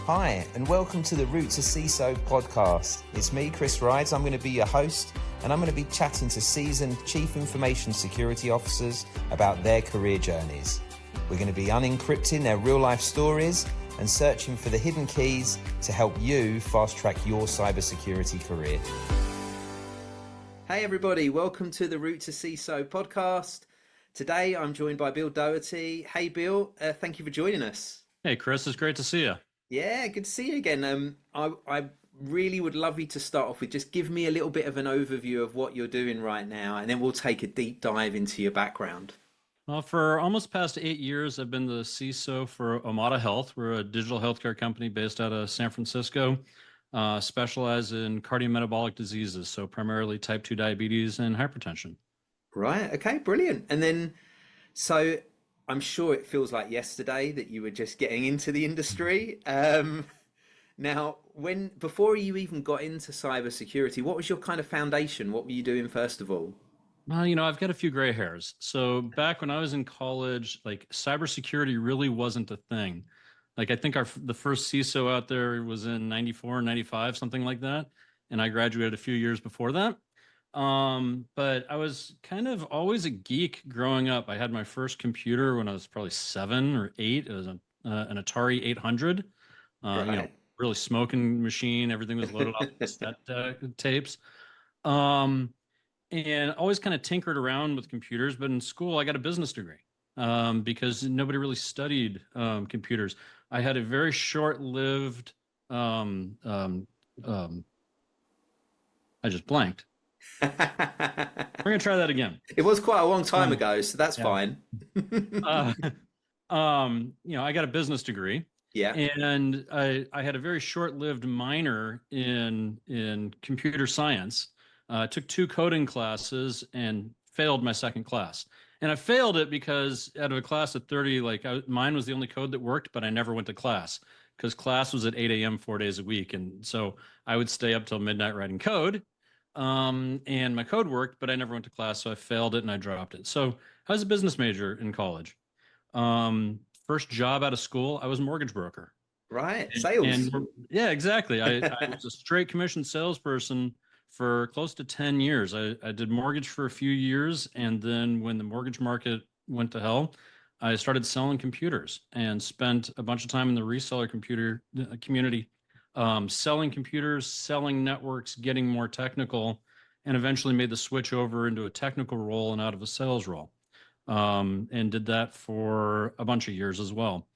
Hi, and welcome to the Root To CISO Podcast. It's me, Chris Rides. I'm going to be your host, and I'm going to be chatting to seasoned Chief Information Security Officers about their career journeys. We're going to be unencrypting their real-life stories and searching for the hidden keys to help you fast-track your cybersecurity career. Hey everybody, welcome to the Root To CISO Podcast. Today I'm joined by Bill Dougherty. Hey Bill, thank you for joining us. Hey Chris, it's great to see you. Yeah, good to see you again. I really would love you to start off with just give me a little bit of an overview of what you're doing right now, and then we'll take a deep dive into your background. Well, for almost past 8 years, I've been the CISO for Omada Health. We're a digital healthcare company based out of San Francisco, specialize in cardiometabolic diseases, so primarily type 2 diabetes and hypertension. Right, okay, brilliant. And then, so I'm sure it feels like yesterday that you were just getting into the industry. Now, before you even got into cybersecurity, what was your kind of foundation? What were you doing first of all? Well, I've got a few gray hairs. So back when I was in college, like cybersecurity really wasn't a thing. Like I think the first CISO out there was in 94, 95, something like that. And I graduated a few years before that. But I was kind of always a geek growing up. I had my first computer when I was probably 7 or 8. It was an Atari 800, Right. really smoking machine. Everything was loaded up with tapes. And always kind of tinkered around with computers. But in school, I got a business degree because nobody really studied computers. I had a very short-lived, I just blanked. We're gonna try that again. It was quite a long time ago, so that's fine. I got a business degree. Yeah. And I had a very short-lived minor in computer science. Took 2 coding classes and failed my second class. And I failed it because out of a class of 30, mine was the only code that worked, but I never went to class because class was at 8 a.m. 4 days a week. And so I would stay up till midnight writing code. And my code worked, but I never went to class, so I failed it and I dropped it. So I was a business major in college. First job out of school, I was a mortgage broker. Right, sales. Yeah, exactly. I was a straight commission salesperson for close to 10 years. I did mortgage for a few years, and then when the mortgage market went to hell, I started selling computers and spent a bunch of time in the reseller computer community. Selling computers, selling networks, getting more technical, and eventually made the switch over into a technical role and out of a sales role. And did that for a bunch of years as well.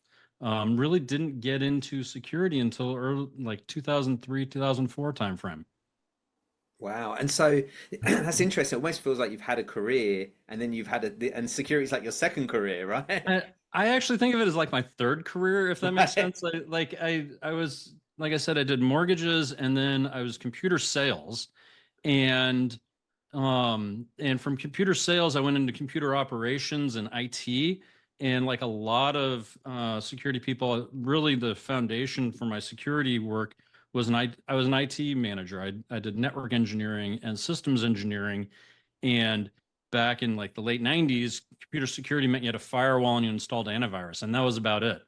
Really didn't get into security until early, 2003, 2004 timeframe. Wow. And so that's interesting. It almost feels like you've had a career and then you've had and security is like your second career, right? I actually think of it as like my third career, if that makes sense. I was, like I said, I did mortgages and then I was computer sales, and from computer sales, I went into computer operations and IT. And like a lot of security people, really the foundation for my security work was I was an IT manager. I did network engineering and systems engineering. And back in like the late 90s, computer security meant you had a firewall and you installed antivirus, and that was about it.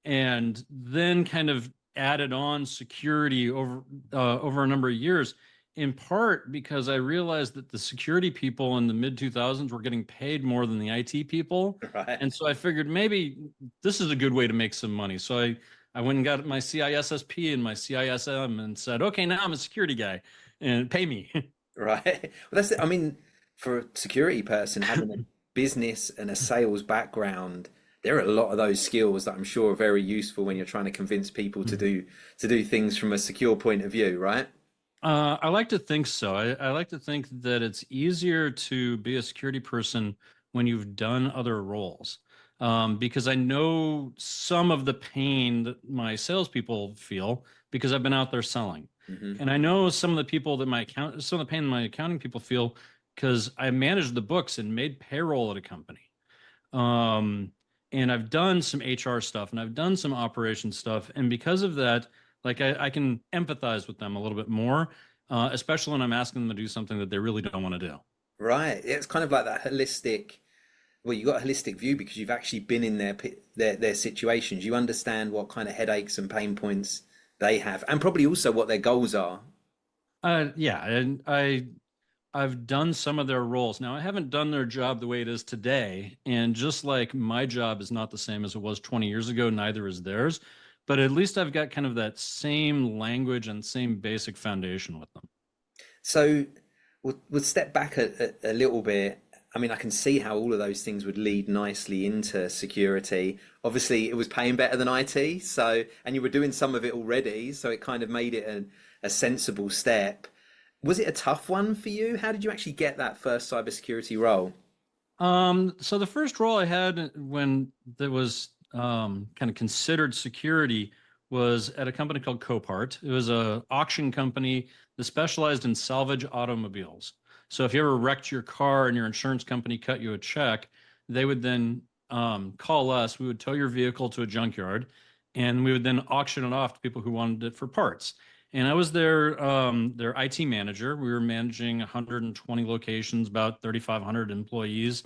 And then kind of added on security over a number of years, in part because I realized that the security people in the mid 2000s were getting paid more than the IT people. Right. And so I figured maybe this is a good way to make some money. So I went and got my CISSP and my CISM and said, okay, now I'm a security guy and pay me. Right. Well, that's it. I mean, for a security person, having a business and a sales background, there are a lot of those skills that I'm sure are very useful when you're trying to convince people to do things from a secure point of view, right? I like to think so. I like to think that it's easier to be a security person when you've done other roles, because I know some of the pain that my salespeople feel because I've been out there selling. Mm-hmm. And I know some of the people that some of the pain my accounting people feel because I managed the books and made payroll at a company. And I've done some HR stuff and I've done some operation stuff. And because of that, like I can empathize with them a little bit more, especially when I'm asking them to do something that they really don't want to do. Right. It's kind of like that holistic well, you got a holistic view because you've actually been in their situations. You understand what kind of headaches and pain points they have, and probably also what their goals are. Yeah, and I've done some of their roles. Now, I haven't done their job the way it is today. And just like my job is not the same as it was 20 years ago, neither is theirs. But at least I've got kind of that same language and same basic foundation with them. So we'll step back a little bit. I mean, I can see how all of those things would lead nicely into security. Obviously, it was paying better than IT, so and you were doing some of it already, so it kind of made it a sensible step. Was it a tough one for you? How did you actually get that first cybersecurity role? So the first role I had when that was kind of considered security was at a company called Copart. It was a auction company that specialized in salvage automobiles. So if you ever wrecked your car and your insurance company cut you a check, they would then call us. We would tow your vehicle to a junkyard, and we would then auction it off to people who wanted it for parts. And I was their IT manager. We were managing 120 locations, about 3,500 employees.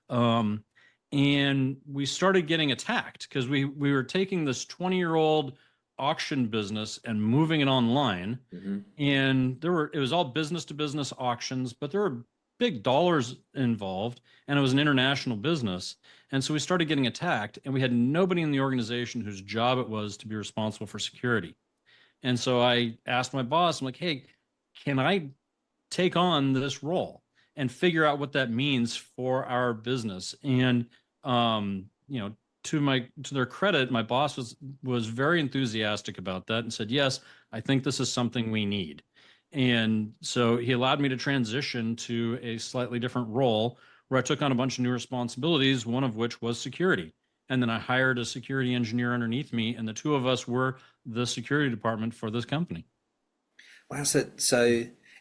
Um, and we started getting attacked because we were taking this 20-year-old auction business and moving it online. Hmm. And it was all business to business auctions, but there were big dollars involved, and it was an international business. And so we started getting attacked, and we had nobody in the organization whose job it was to be responsible for security. And so I asked my boss, I'm like, hey, can I take on this role and figure out what that means for our business? And to their credit, my boss was very enthusiastic about that and said, yes, I think this is something we need. And so he allowed me to transition to a slightly different role where I took on a bunch of new responsibilities, one of which was security. And then I hired a security engineer underneath me, and the two of us were the security department for this company. Wow, so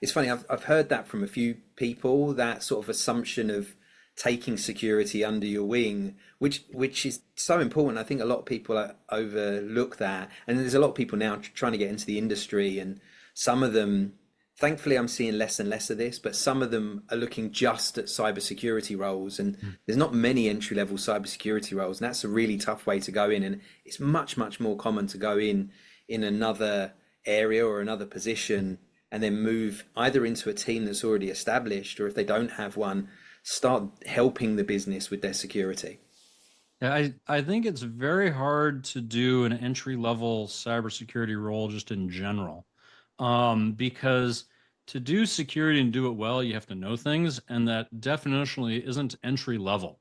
it's funny. I've heard that from a few people. That sort of assumption of taking security under your wing, which is so important. I think a lot of people overlook that, and there's a lot of people now trying to get into the industry, and some of them, thankfully, I'm seeing less and less of this, but some of them are looking just at cybersecurity roles, and there's not many entry-level cybersecurity roles, and that's a really tough way to go in. And it's much, much more common to go in another area or another position and then move either into a team that's already established, or if they don't have one, start helping the business with their security. Yeah, I think it's very hard to do an entry level cybersecurity role just in general, because to do security and do it well, you have to know things, and that definitionally isn't entry level.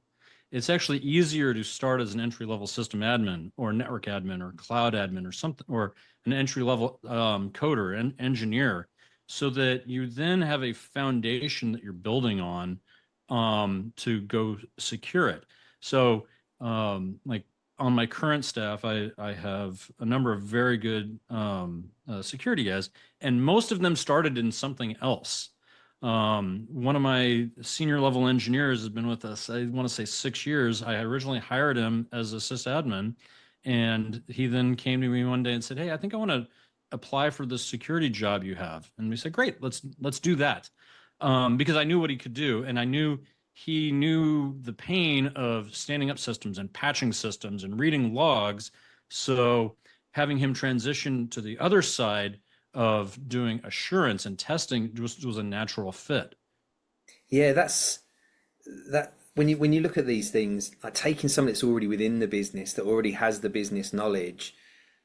It's actually easier to start as an entry level system admin or network admin or cloud admin or something, or an entry level coder and engineer, so that you then have a foundation that you're building on to go secure it. So, like on my current staff, I have a number of very good security guys, and most of them started in something else. One of my senior level engineers has been with us, I want to say 6 years. I originally hired him as a sysadmin, and he then came to me one day and said, "Hey, I think I want to apply for this security job you have." And we said, "Great, let's do that." Because I knew what he could do, and I knew he knew the pain of standing up systems and patching systems and reading logs. So having him transition to the other side of doing assurance and testing was a natural fit. Yeah, that's that when you look at these things, like taking something that's already within the business, that already has the business knowledge,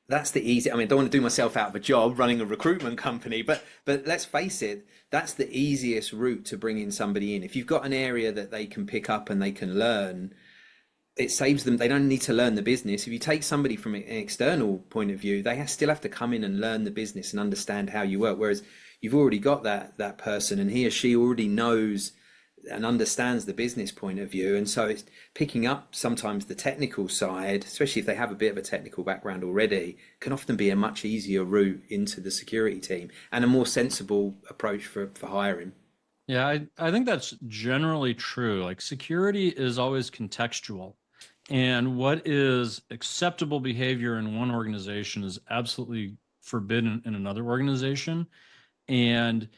that's the easy. I mean, I don't want to do myself out of a job running a recruitment company, but let's face it, that's the easiest route to bring in somebody in. If you've got an area that they can pick up and they can learn, it saves them. They don't need to learn the business. If you take somebody from an external point of view, they still have to come in and learn the business and understand how you work. Whereas you've already got that person, and he or she already knows and understands the business point of view, and so it's picking up sometimes the technical side, especially if they have a bit of a technical background already, can often be a much easier route into the security team and a more sensible approach for hiring. Yeah, I think that's generally true. Like security is always contextual. And what is acceptable behavior in one organization is absolutely forbidden in another organization. And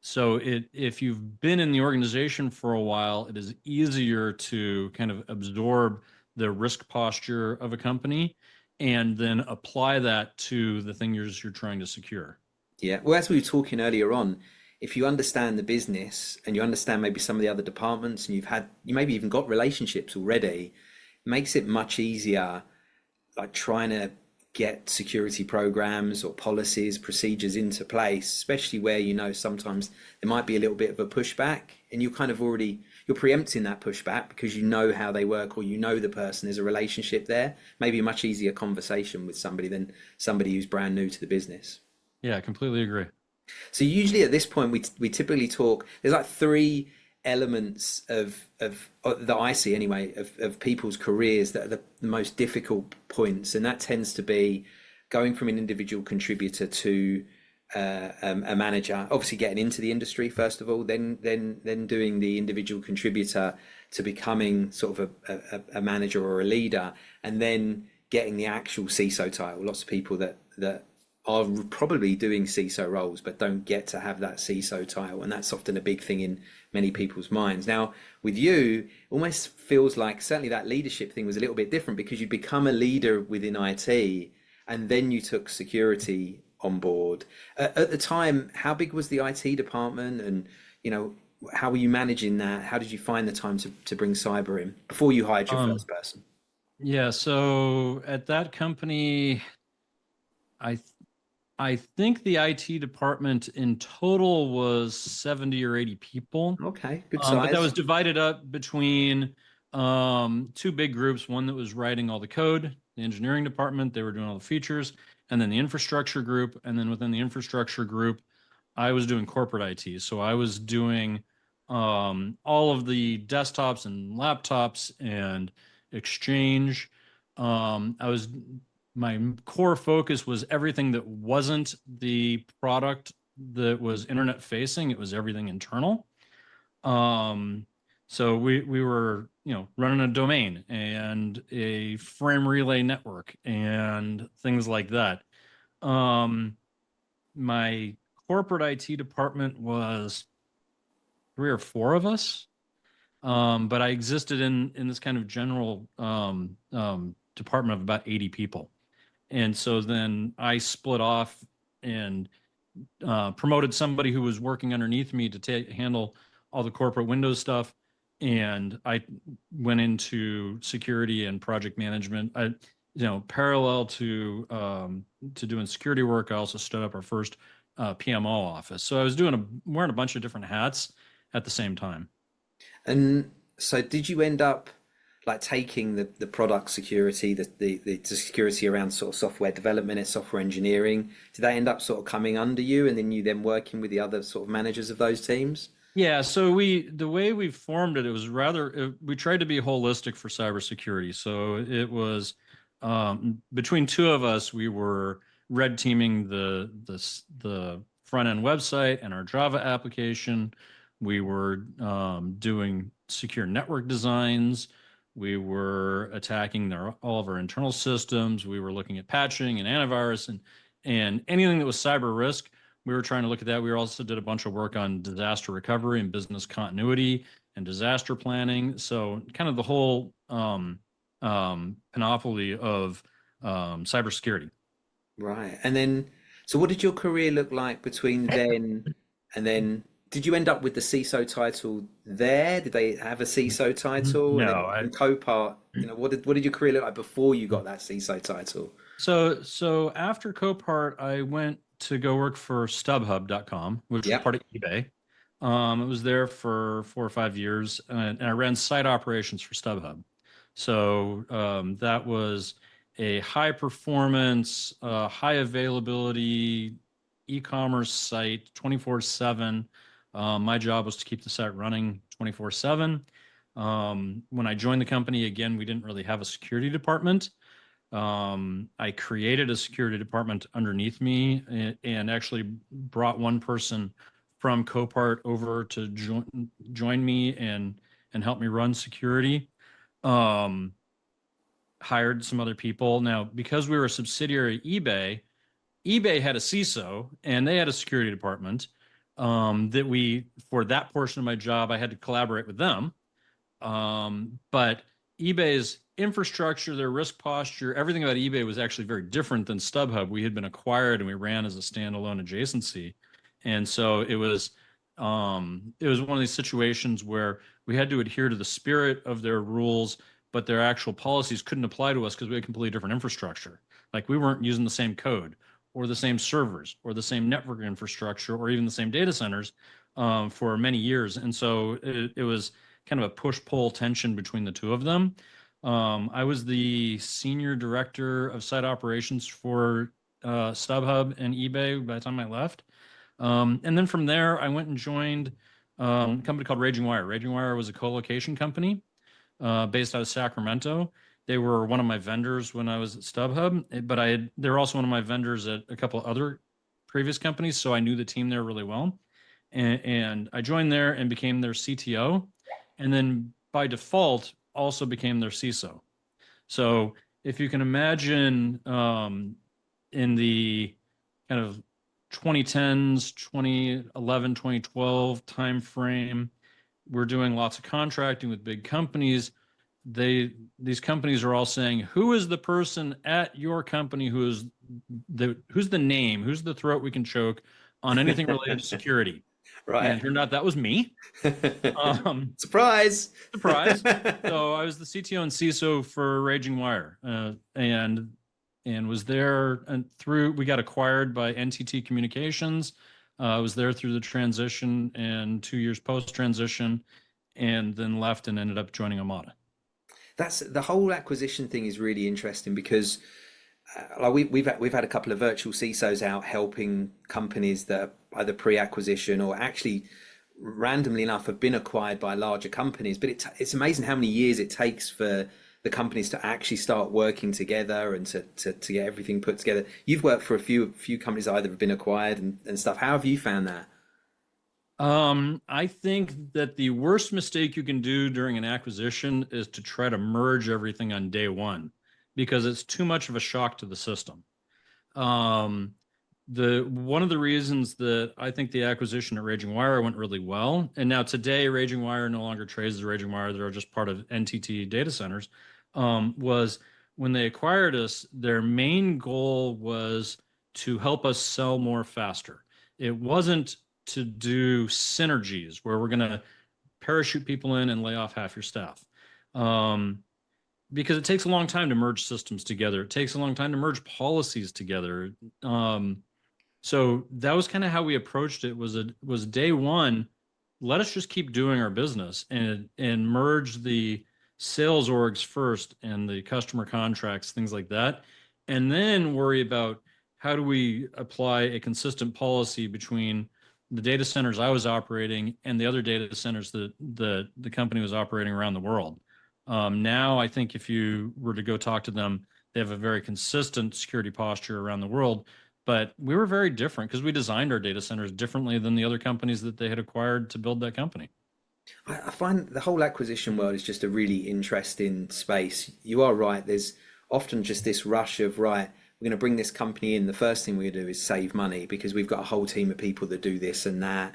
So if you've been in the organization for a while, it is easier to kind of absorb the risk posture of a company and then apply that to the thing you're trying to secure. Yeah. Well, as we were talking earlier on, if you understand the business and you understand maybe some of the other departments and you maybe even got relationships already, it makes it much easier, like trying to get security programs or policies, procedures into place, especially where sometimes there might be a little bit of a pushback, and you're preempting that pushback because you know how they work, or the person, there's a relationship there. Maybe a much easier conversation with somebody than somebody who's brand new to the business. Yeah, I completely agree. So usually at this point, we typically talk. There's like three elements of that I see anyway of people's careers that are the most difficult points, and that tends to be going from an individual contributor to a manager. Obviously, getting into the industry first of all, then doing the individual contributor to becoming sort of a manager or a leader, and then getting the actual CISO title. Lots of people that are probably doing CISO roles but don't get to have that CISO title, and that's often a big thing in many people's minds. Now with you, almost feels like certainly that leadership thing was a little bit different because you become a leader within IT and then you took security on board. At the time, how big was the IT department, and how were you managing that? How did you find the time to bring cyber in before you hired your first person? Yeah, so at that company, I I think the IT department in total was 70 or 80 people. Okay, good But that size. was divided up between two big groups. One that was writing all the code, the engineering department, they were doing all the features, and then the infrastructure group. And then within the infrastructure group, I was doing corporate IT. So I was doing all of the desktops and laptops and Exchange. I was My core focus was everything that wasn't the product that was internet facing. It was everything internal. Um, so we were, running a domain and a frame relay network and things like that. Um, my corporate IT department was three or four of us. But I existed in this kind of general department of about 80 people. And so then I split off and promoted somebody who was working underneath me to handle all the corporate Windows stuff. And I went into security and project management. Parallel to doing security work, I also stood up our first PMO office. So I was wearing a bunch of different hats at the same time. And so did you end up like taking the product security, the security around sort of software development and software engineering? Did that end up sort of coming under you, and then you working with the other sort of managers of those teams? Yeah, so the way we formed it, it was we tried to be holistic for cybersecurity. So it was between two of us, we were red teaming the front end website and our Java application. We were doing secure network designs. We were attacking all of our internal systems. We were looking at patching and antivirus and anything that was cyber risk. We were trying to look at that. We also did a bunch of work on disaster recovery and business continuity and disaster planning. So kind of the whole panoply of cybersecurity. Right. And then, so what did your career look like between then and then? Did you end up with the CISO title there? Did they have a CISO title? And No, then from Copart, what did your career look like before you got that CISO title? So after Copart, I went to go work for StubHub.com, which was Yeah. part of eBay. It was there for 4 or 5 years, and I ran site operations for StubHub. So that was a high performance, high availability e-commerce site, 24/7. My job was to keep the site running 24/7. When I joined the company, again, we didn't really have a security department. I created a security department underneath me and actually brought one person from Copart over to join me and help me run security. Um, Hired some other people. Now, because we were a subsidiary of eBay, eBay had a CISO and they had a security department. that for that portion of my job, I had to collaborate with them. But eBay's infrastructure, their risk posture, everything about eBay was actually very different than StubHub. We had been acquired and we ran as a standalone adjacency. And so it was one of these situations where we had to adhere to the spirit of their rules, but their actual policies couldn't apply to us because we had completely different infrastructure. Like we weren't using the same code or the same servers or the same network infrastructure or even the same data centers for many years. And so it was kind of a push-pull tension between the two of them. I was the senior director of site operations for StubHub and eBay by the time I left. And then from there, I went and joined a company called Raging Wire. Raging Wire was a co-location company based out of Sacramento. They were one of my vendors when I was at StubHub, but they were also one of my vendors at a couple other previous companies, so I knew the team there really well. And I joined there and became their CTO, and then by default also became their CISO. So if you can imagine in the kind of 2010s, 2011, 2012 timeframe, we're doing lots of contracting with big companies. These companies are all saying, who is the person at your company who's the name, who's the throat we can choke on anything related to security? Right. And it turned out that was me. Surprise. Surprise. So I was the CTO and CISO for Raging Wire, and was there and we got acquired by NTT Communications. I was there through the transition and 2 years post transition, and then left and ended up joining Amada. That's the whole acquisition thing is really interesting because we've had a couple of virtual CISOs out helping companies that are either pre-acquisition or actually randomly enough have been acquired by larger companies. But it's amazing how many years it takes for the companies to actually start working together and to get everything put together. You've worked for a few companies that either have been acquired and stuff. How have you found that? I think that the worst mistake you can do during an acquisition is to try to merge everything on day one, because it's too much of a shock to the system. One of the reasons that I think the acquisition at Raging Wire went really well, and now today Raging Wire no longer trades as Raging Wire, they're just part of NTT data centers, was when they acquired us, their main goal was to help us sell more faster. It wasn't to do synergies where we're going to parachute people in and lay off half your staff. Because it takes a long time to merge systems together. It takes a long time to merge policies together. So that was kind of how we approached it. Was day one, let us just keep doing our business and merge the sales orgs first and the customer contracts, things like that, and then worry about how do we apply a consistent policy between the data centers I was operating and the other data centers that the company was operating around the world. Now, I think if you were to go talk to them, they have a very consistent security posture around the world. But we were very different because we designed our data centers differently than the other companies that they had acquired to build that company. I find the whole acquisition world is just a really interesting space. You are right. There's often just this rush of, right, we're going to bring this company in. The first thing we do is save money because we've got a whole team of people that do this and that,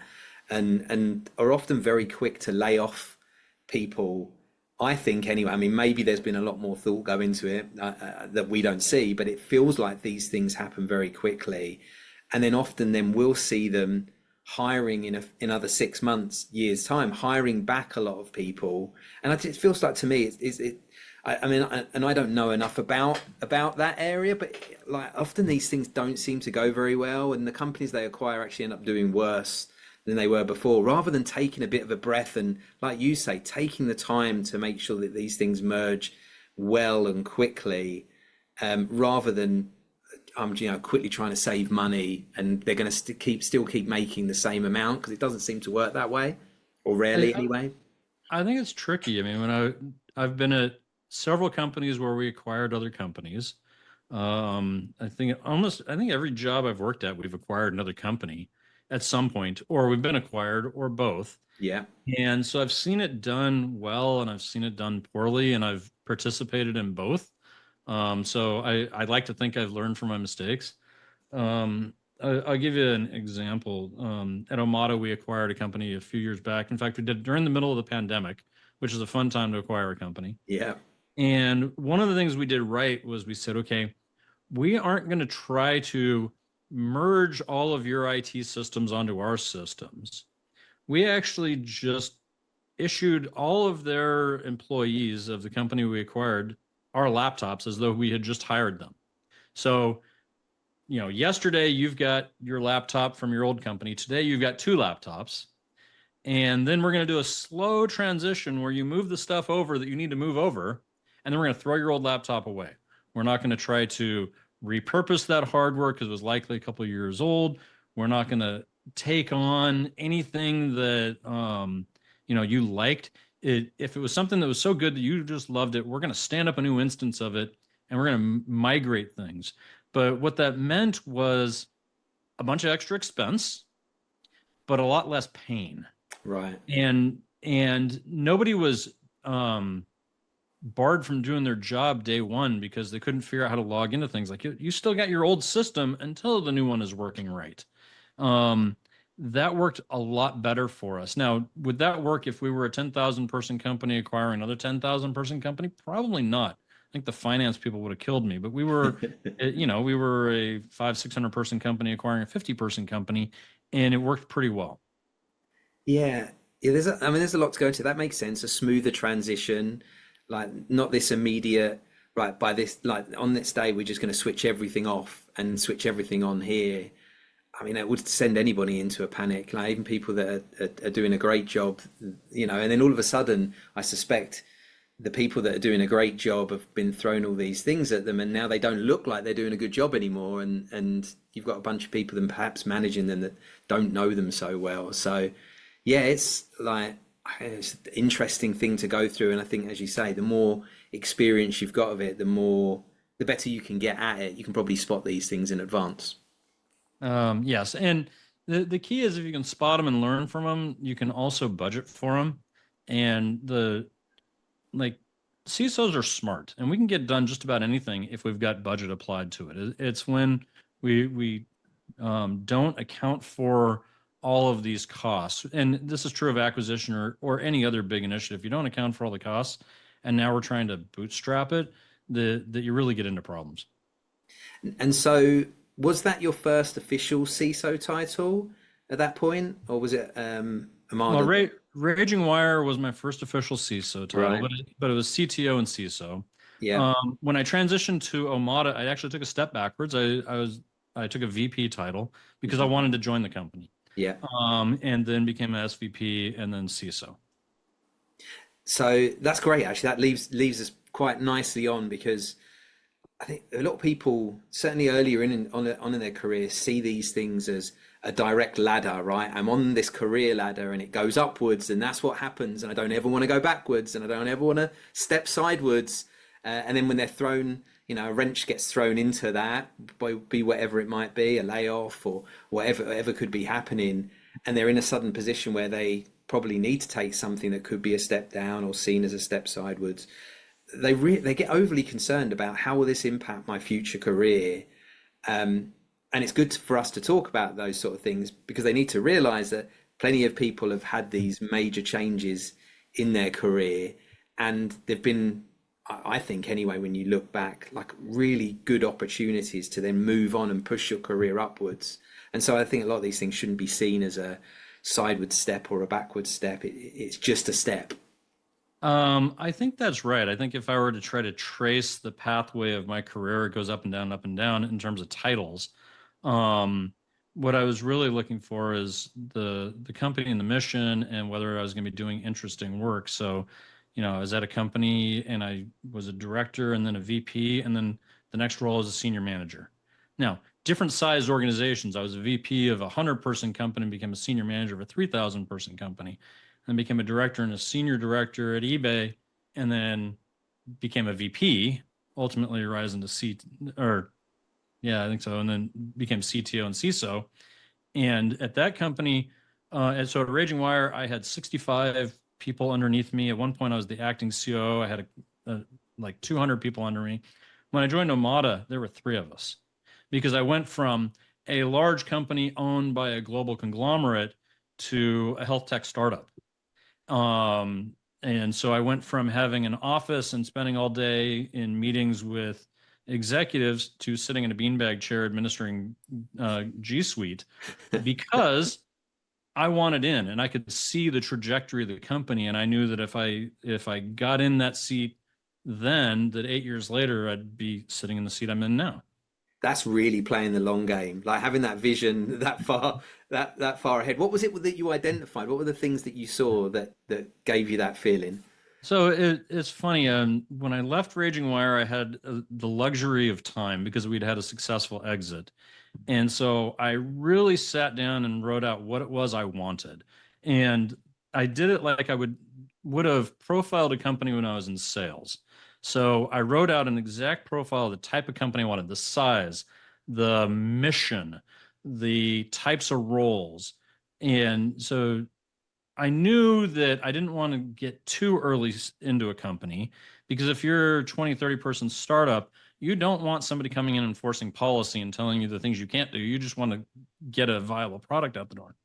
and are often very quick to lay off people. I think anyway. I mean, maybe there's been a lot more thought go into it that we don't see, but it feels like these things happen very quickly, and then often we'll see them hiring in another 6 months, years time, hiring back a lot of people, and it feels like to me I mean, and I don't know enough about that area, but like often these things don't seem to go very well, and the companies they acquire actually end up doing worse than they were before, rather than taking a bit of a breath and, like you say, taking the time to make sure that these things merge well and quickly, rather than quickly trying to save money, and they're going to still keep making the same amount, because it doesn't seem to work that way, or rarely anyway. I think it's tricky. I mean, when I've been at several companies where we acquired other companies. I think every job I've worked at, we've acquired another company at some point, or we've been acquired, or both. Yeah. And so I've seen it done well, and I've seen it done poorly, and I've participated in both. So I like to think I've learned from my mistakes. I'll give you an example. At Omada, we acquired a company a few years back. In fact, we did it during the middle of the pandemic, which is a fun time to acquire a company. Yeah. And one of the things we did right was we said, okay, we aren't going to try to merge all of your IT systems onto our systems. We actually just issued all of their employees of the company we acquired our laptops as though we had just hired them. So, yesterday you've got your laptop from your old company. Today you've got 2 laptops. And then we're going to do a slow transition where you move the stuff over that you need to move over. And then we're going to throw your old laptop away. We're not going to try to repurpose that hardware because it was likely a couple of years old. We're not going to take on anything that you liked. If it was something that was so good that you just loved it, we're going to stand up a new instance of it and we're going to migrate things. But what that meant was a bunch of extra expense, but a lot less pain. Right. And nobody was barred from doing their job day one because they couldn't figure out how to log into things. Like you still got your old system until the new one is working right. That worked a lot better for us. Now, would that work if we were a 10,000 person company acquiring another 10,000 person company? Probably not. I think the finance people would have killed me, but we were, we were a 500-600 person company acquiring a 50 person company, and it worked pretty well. Yeah. There's a lot to go into. That makes sense. A smoother transition, like not this immediate, right, by this, like on this day, we're just going to switch everything off and switch everything on here. I mean, it would send anybody into a panic, like even people that are doing a great job, and then all of a sudden, I suspect the people that are doing a great job have been thrown all these things at them, and now they don't look like they're doing a good job anymore. And you've got a bunch of people then perhaps managing them that don't know them so well. So yeah, it's an interesting thing to go through. And I think, as you say, the more experience you've got of it, the better you can get at it. You can probably spot these things in advance. Yes. And the key is if you can spot them and learn from them, you can also budget for them. And CISOs are smart and we can get done just about anything if we've got budget applied to it. It's when we don't account for all of these costs. And this is true of acquisition or any other big initiative. You don't account for all the costs and now we're trying to bootstrap it, that you really get into problems. And so was that your first official CISO title at that point, or was it Omada? Well, Raging Wire was my first official CISO title, Right. but it was CTO and CISO. Yeah. When I transitioned to Omada, I actually took a step backwards. I took a VP title because I wanted to join the company. Yeah. And then became an SVP and then CISO. So that's great. Actually, that leaves us quite nicely on, because I think a lot of people, certainly earlier on in their career, see these things as a direct ladder, right? I'm on this career ladder and it goes upwards, and that's what happens. And I don't ever want to go backwards, and I don't ever want to step sidewards. And then when they're thrown, a wrench gets thrown into that, be whatever it might be, a layoff or whatever could be happening, and they're in a sudden position where they probably need to take something that could be a step down or seen as a step sidewards. They get overly concerned about how will this impact my future career, and it's good for us to talk about those sort of things, because they need to realize that plenty of people have had these major changes in their career, and they've been, I think anyway, when you look back, like really good opportunities to then move on and push your career upwards. And so I think a lot of these things shouldn't be seen as a sideward step or a backward step. It's just a step. I think that's right. I think if I were to try to trace the pathway of my career, it goes up and down in terms of titles. What I was really looking for is the company and the mission, and whether I was going to be doing interesting work. So, I was at a company and I was a director and then a VP, and then the next role is a senior manager. Now, different size organizations. I was a VP of a 100-person company and became a senior manager of a 3,000-person company. Then became a director and a senior director at eBay, and then became a VP, ultimately rising to I think so, and then became CTO and CISO. And at that company, and so at Raging Wire, I had 65 people underneath me. At one point, I was the acting COO. I had like 200 people under me. When I joined Omada, there were 3 of us, because I went from a large company owned by a global conglomerate to a health tech startup. And so I went from having an office and spending all day in meetings with executives to sitting in a beanbag chair administering G Suite because I wanted in, and I could see the trajectory of the company, and I knew that if I got in that seat then, that 8 years later I'd be sitting in the seat I'm in now. That's really playing the long game, like having that vision that far, that far ahead. What was it that you identified? What were the things that you saw that gave you that feeling? So it's funny. When I left Raging Wire, I had the luxury of time because we'd had a successful exit. And so I really sat down and wrote out what it was I wanted. And I did it like I would have profiled a company when I was in sales. So I wrote out an exact profile of the type of company I wanted, the size, the mission, the types of roles. And so I knew that I didn't want to get too early into a company because if you're a 20, 30 person startup, you don't want somebody coming in and enforcing policy and telling you the things you can't do. You just want to get a viable product out the door.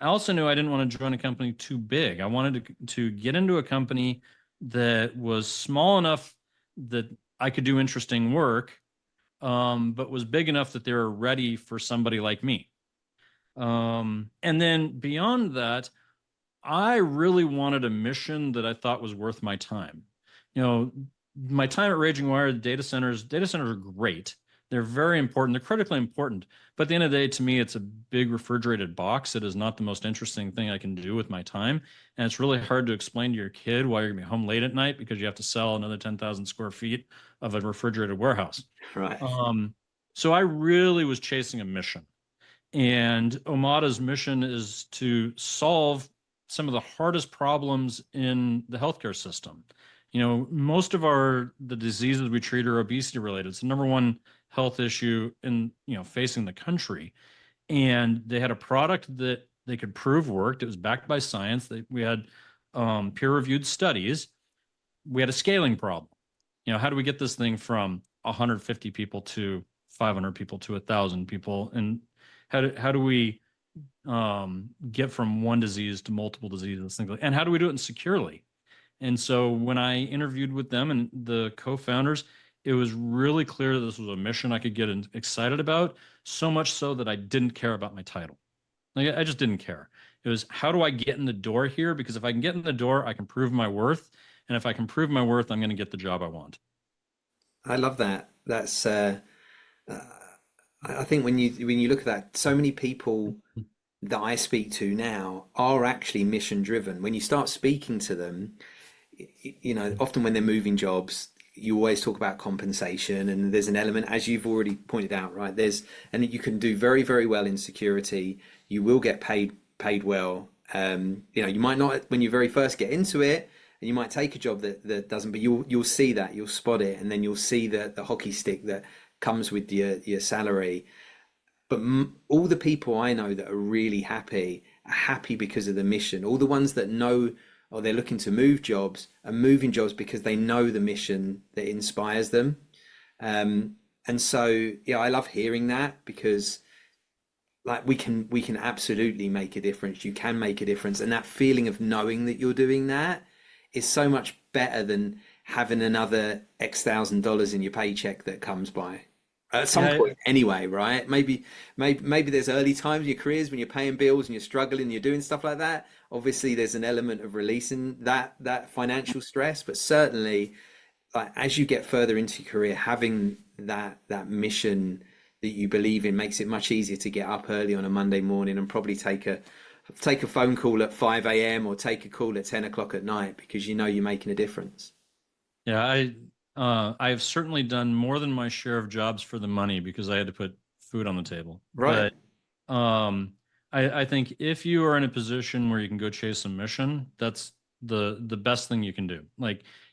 I also knew I didn't want to join a company too big. I wanted to get into a company that was small enough that I could do interesting work, but was big enough that they were ready for somebody like me. And then beyond that, I really wanted a mission that I thought was worth my time. My time at Raging Wire, data centers are great. They're very important. They're critically important. But at the end of the day, to me, it's a big refrigerated box. It is not the most interesting thing I can do with my time. And it's really hard to explain to your kid why you're going to be home late at night because you have to sell another 10,000 square feet of a refrigerated warehouse. Right. So I really was chasing a mission. And Omada's mission is to solve some of the hardest problems in the healthcare system. Most of the diseases we treat are obesity related. It's the number one health issue in, facing the country. And they had a product that they could prove worked. It was backed by science. We had peer-reviewed studies. We had a scaling problem. How do we get this thing from 150 people to 500 people to 1,000 people? And how do we get from one disease to multiple diseases, things like, and how do we do it securely? And so when I interviewed with them and the co-founders, it was really clear that this was a mission I could get excited about, so much so that I didn't care about my title. Like, I just didn't care. It was, how do I get in the door here? Because if I can get in the door, I can prove my worth. And if I can prove my worth, I'm going to get the job I want. I love that. That's I think when you look at that, so many people that I speak to now are actually mission driven. When you start speaking to them, often when they're moving jobs, you always talk about compensation, and there's an element, as you've already pointed out, right? And you can do very, very well in security. You will get paid well. You might not when you very first get into it, and you might take a job that doesn't, but you'll see that, you'll spot it, and then you'll see the hockey stick that comes with your salary. But all the people I know that are really happy are happy because of the mission. All the ones that know, or they're looking to move jobs, are moving jobs because they know the mission that inspires them. And so, I love hearing that, because like we can absolutely make a difference. You can make a difference. And that feeling of knowing that you're doing that is so much better than having another X $1,000s in your paycheck that comes by. At some point anyway, right? Maybe there's early times in your careers when you're paying bills and you're struggling, you're doing stuff like that. Obviously there's an element of releasing that financial stress, but certainly like as you get further into your career, having that mission that you believe in makes it much easier to get up early on a Monday morning and probably take a phone call at 5 a.m. or take a call at 10 o'clock at night, because you're making a difference. Yeah, I've certainly done more than my share of jobs for the money because I had to put food on the table. Right. But I think if you are in a position where you can go chase a mission, that's the best thing you can do.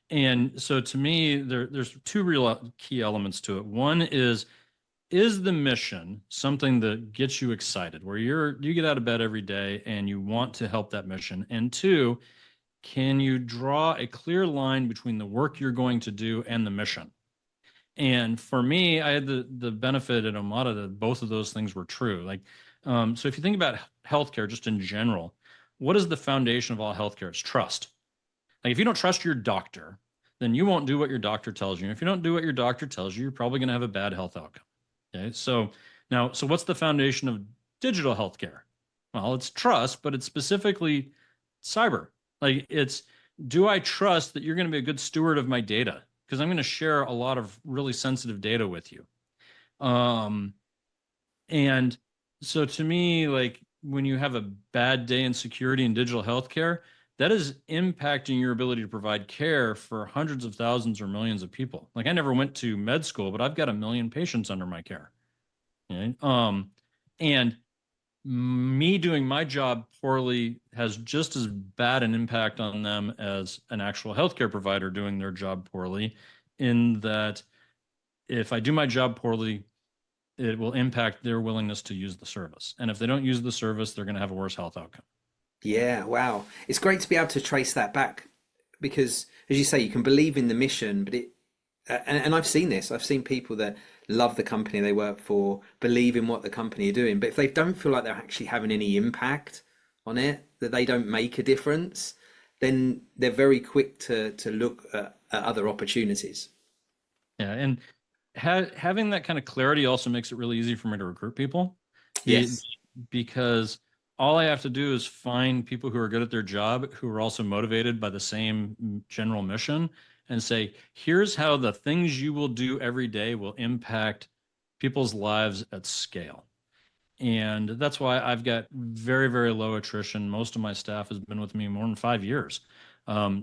And so to me, there's two real key elements to it. One is the mission something that gets you excited, where you get out of bed every day and you want to help that mission? And two, can you draw a clear line between the work you're going to do and the mission? And for me, I had the benefit at Omada that both of those things were true. Like, so if you think about healthcare just in general, what is the foundation of all healthcare? It's trust. Like if you don't trust your doctor, then you won't do what your doctor tells you. And if you don't do what your doctor tells you, you're probably going to have a bad health outcome. Okay. So what's the foundation of digital healthcare? Well, it's trust, but it's specifically cyber. Like it's, do I trust that you're going to be a good steward of my data? Because I'm going to share a lot of really sensitive data with you. And so to me, like when you have a bad day in security and digital healthcare, that is impacting your ability to provide care for hundreds of thousands or millions of people. Like I never went to med school, but I've got 1 million patients under my care. Okay? And me doing my job poorly has just as bad an impact on them as an actual healthcare provider doing their job poorly, in that if I do my job poorly, it will impact their willingness to use the service. And if they don't use the service, they're going to have a worse health outcome. Yeah, wow. It's great to be able to trace that back because, as you say, you can believe in the mission, but and I've seen this. I've seen people that love the company they work for, believe in what the company are doing, but if they don't feel like they're actually having any impact on it, that they don't make a difference, then they're very quick to look at other opportunities. Yeah, and having that kind of clarity also makes it really easy for me to recruit people. Yes. Because all I have to do is find people who are good at their job, who are also motivated by the same general mission, and say, here's how the things you will do every day will impact people's lives at scale. And that's why I've got very, very low attrition. Most of my staff has been with me more than 5 years,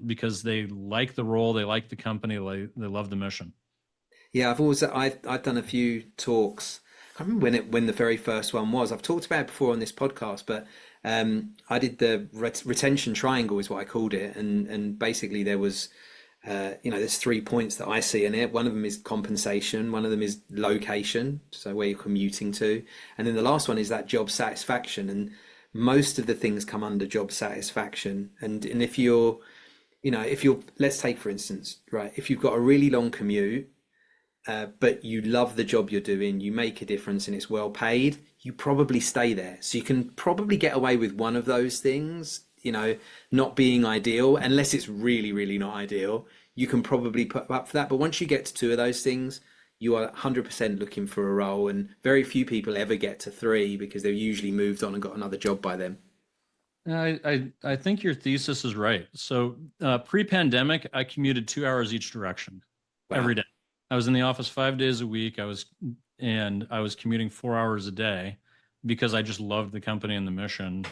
because they like the role, they like the company, they love the mission. Yeah, I've done a few talks. I can't remember when the very first one was. I've talked about it before on this podcast, but I did the retention triangle is what I called it, and basically there was there's 3 points that I see in it. One of them is compensation, one of them is location, so where you're commuting to, and then the last one is that job satisfaction. And most of the things come under job satisfaction. And if you're, let's take for instance, right, if you've got a really long commute, but you love the job you're doing, you make a difference and it's well paid, you probably stay there. So you can probably get away with one of those things, not being ideal, unless it's really, really not ideal. You can probably put up for that. But once you get to 2 of those things, you are 100% looking for a role. And very few people ever get to 3 because they've usually moved on and got another job by then. I think your thesis is right. So pre-pandemic, I commuted 2 hours each direction. Wow. Every day. I was in the office 5 days a week. I was commuting 4 hours a day because I just loved the company and the mission.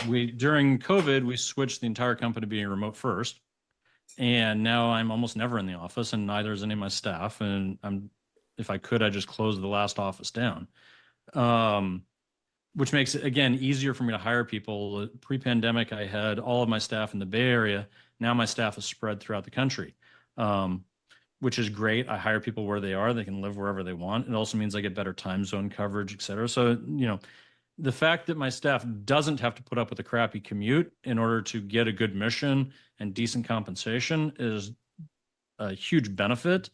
During COVID, we switched the entire company to being remote first, and now I'm almost never in the office, and neither is any of my staff. And if I could, I just close the last office down, which makes it again easier for me to hire people. Pre-pandemic, I had all of my staff in the Bay Area. Now my staff is spread throughout the country. Which is great. I hire people where they are. They can live wherever they want. It also means I get better time zone coverage, et cetera. So, the fact that my staff doesn't have to put up with a crappy commute in order to get a good mission and decent compensation is a huge benefit.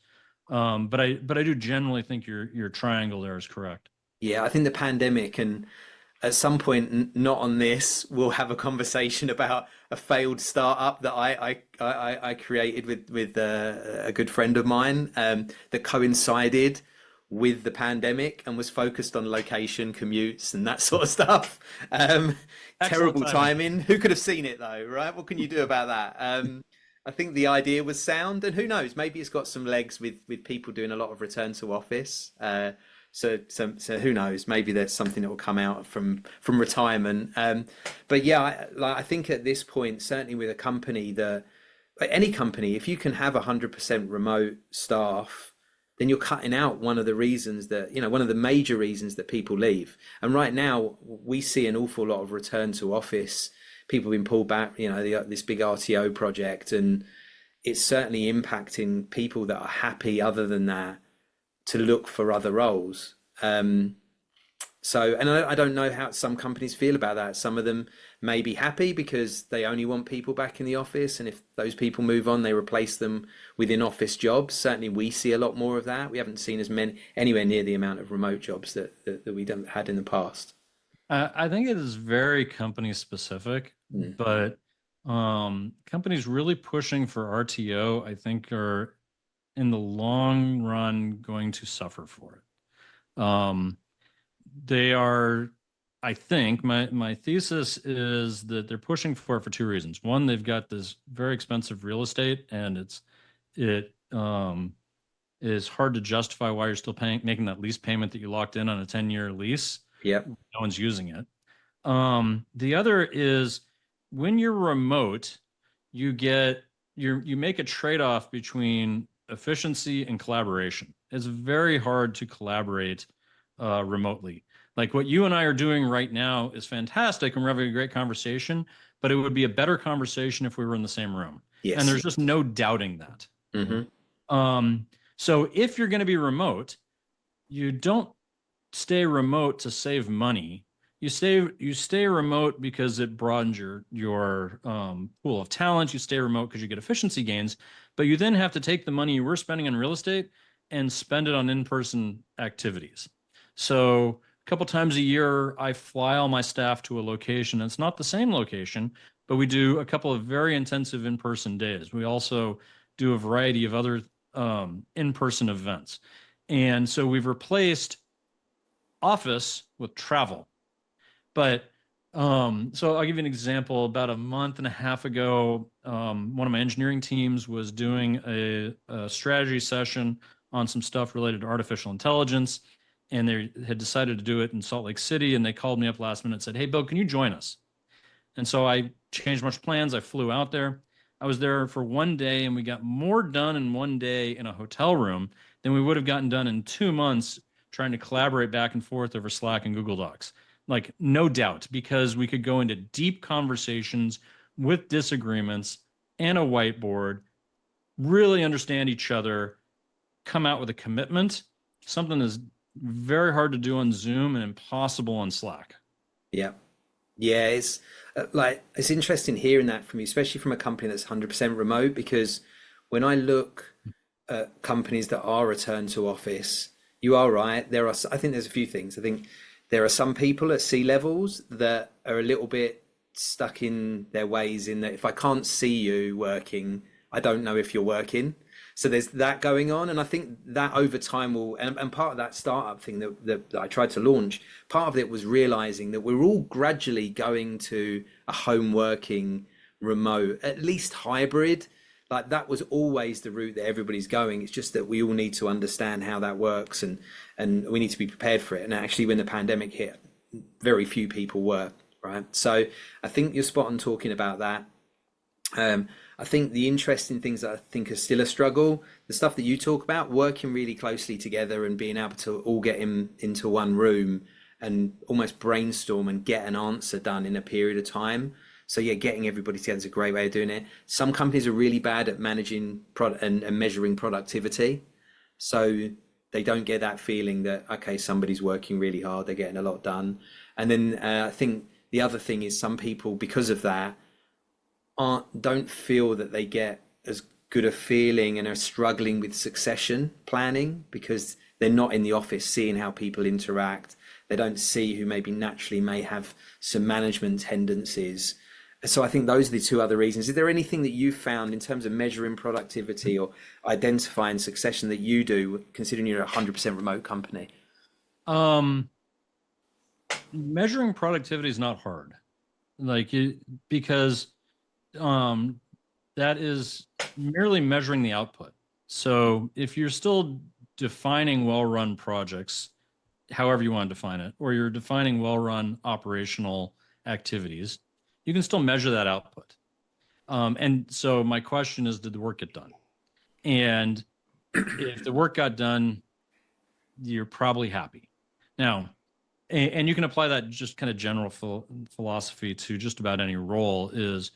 But I do generally think your triangle there is correct. Yeah, I think the pandemic, and at some point, not on this, we'll have a conversation about a failed startup that I created with a good friend of mine, that coincided with the pandemic and was focused on location, commutes, and that sort of stuff. Terrible timing. Who could have seen it though, right? What can you do about that? I think the idea was sound, and who knows, maybe it's got some legs with people doing a lot of return to office. So who knows? Maybe there's something that will come out from retirement. But yeah, I think at this point, certainly with a company any company, if you can have 100% remote staff, then you're cutting out one of the reasons that, one of the major reasons that people leave. And right now we see an awful lot of return to office. People have been pulled back, this big RTO project, and it's certainly impacting people that are happy other than that to look for other roles. So, and I don't know how some companies feel about that. Some of them may be happy because they only want people back in the office. And if those people move on, they replace them with in-office jobs. Certainly we see a lot more of that. We haven't seen as many, anywhere near the amount of remote jobs that we had in the past. I think it is very company specific, but companies really pushing for RTO, I think, are in the long run going to suffer for it. They are, I think, my thesis is that they're pushing for it for two reasons. One, they've got this very expensive real estate, and it is hard to justify why you're still making that lease payment that you locked in on a 10-year lease. Yep. No one's using it. The other is when you're remote, you make a trade-off between efficiency and collaboration. It's very hard to collaborate remotely. Like what you and I are doing right now is fantastic, and we're having a great conversation, but it would be a better conversation if we were in the same room. Yes. And there's just no doubting that. Mm-hmm. So if you're going to be remote, you don't stay remote to save money. You stay remote because it broadens your pool of talent. You stay remote because you get efficiency gains, but you then have to take the money you were spending on real estate and spend it on in-person activities. So a couple times a year, I fly all my staff to a location. It's not the same location, but we do a couple of very intensive in-person days. We also do a variety of other in-person events. And so we've replaced office with travel. But so I'll give you an example. About a month and a half ago, one of my engineering teams was doing a strategy session on some stuff related to artificial intelligence. And they had decided to do it in Salt Lake City. And they called me up last minute and said, "Hey, Bill, can you join us?" And so I changed much plans. I flew out there. I was there for one day, and we got more done in one day in a hotel room than we would have gotten done in 2 months trying to collaborate back and forth over Slack and Google Docs. Like, no doubt, because we could go into deep conversations with disagreements and a whiteboard, really understand each other, come out with a commitment, something that's very hard to do on Zoom and impossible on Slack. Yeah. Yeah, it's it's interesting hearing that from you, especially from a company that's 100% remote, because when I look at companies that are returned to office, you are right. I think there's a few things. I think there are some people at C-levels that are a little bit stuck in their ways, in that if I can't see you working, I don't know if you're working. So there's that going on. And I think that over time will, and part of that startup thing that I tried to launch, part of it was realizing that we're all gradually going to a home working remote, at least hybrid. Like that was always the route that everybody's going. It's just that we all need to understand how that works, and we need to be prepared for it. And actually when the pandemic hit, very few people were, right? So I think you're spot on talking about that. I think the interesting things that I think are still a struggle, the stuff that you talk about, working really closely together and being able to all get into one room and almost brainstorm and get an answer done in a period of time. So yeah, getting everybody together is a great way of doing it. Some companies are really bad at managing and measuring productivity. So they don't get that feeling that, okay, somebody's working really hard, they're getting a lot done. And then I think the other thing is some people, because of that, don't feel that they get as good a feeling and are struggling with succession planning because they're not in the office seeing how people interact. They don't see who maybe naturally may have some management tendencies. So I think those are the two other reasons. Is there anything that you've found in terms of measuring productivity or identifying succession that you do, considering you're a 100% remote company? Measuring productivity is not hard, because that is merely measuring the output. So if you're still defining well-run projects, however you want to define it, or you're defining well-run operational activities, you can still measure that output. And so my question is, did the work get done? And if the work got done, you're probably happy. Now, and you can apply that just kind of general philosophy to just about any role, is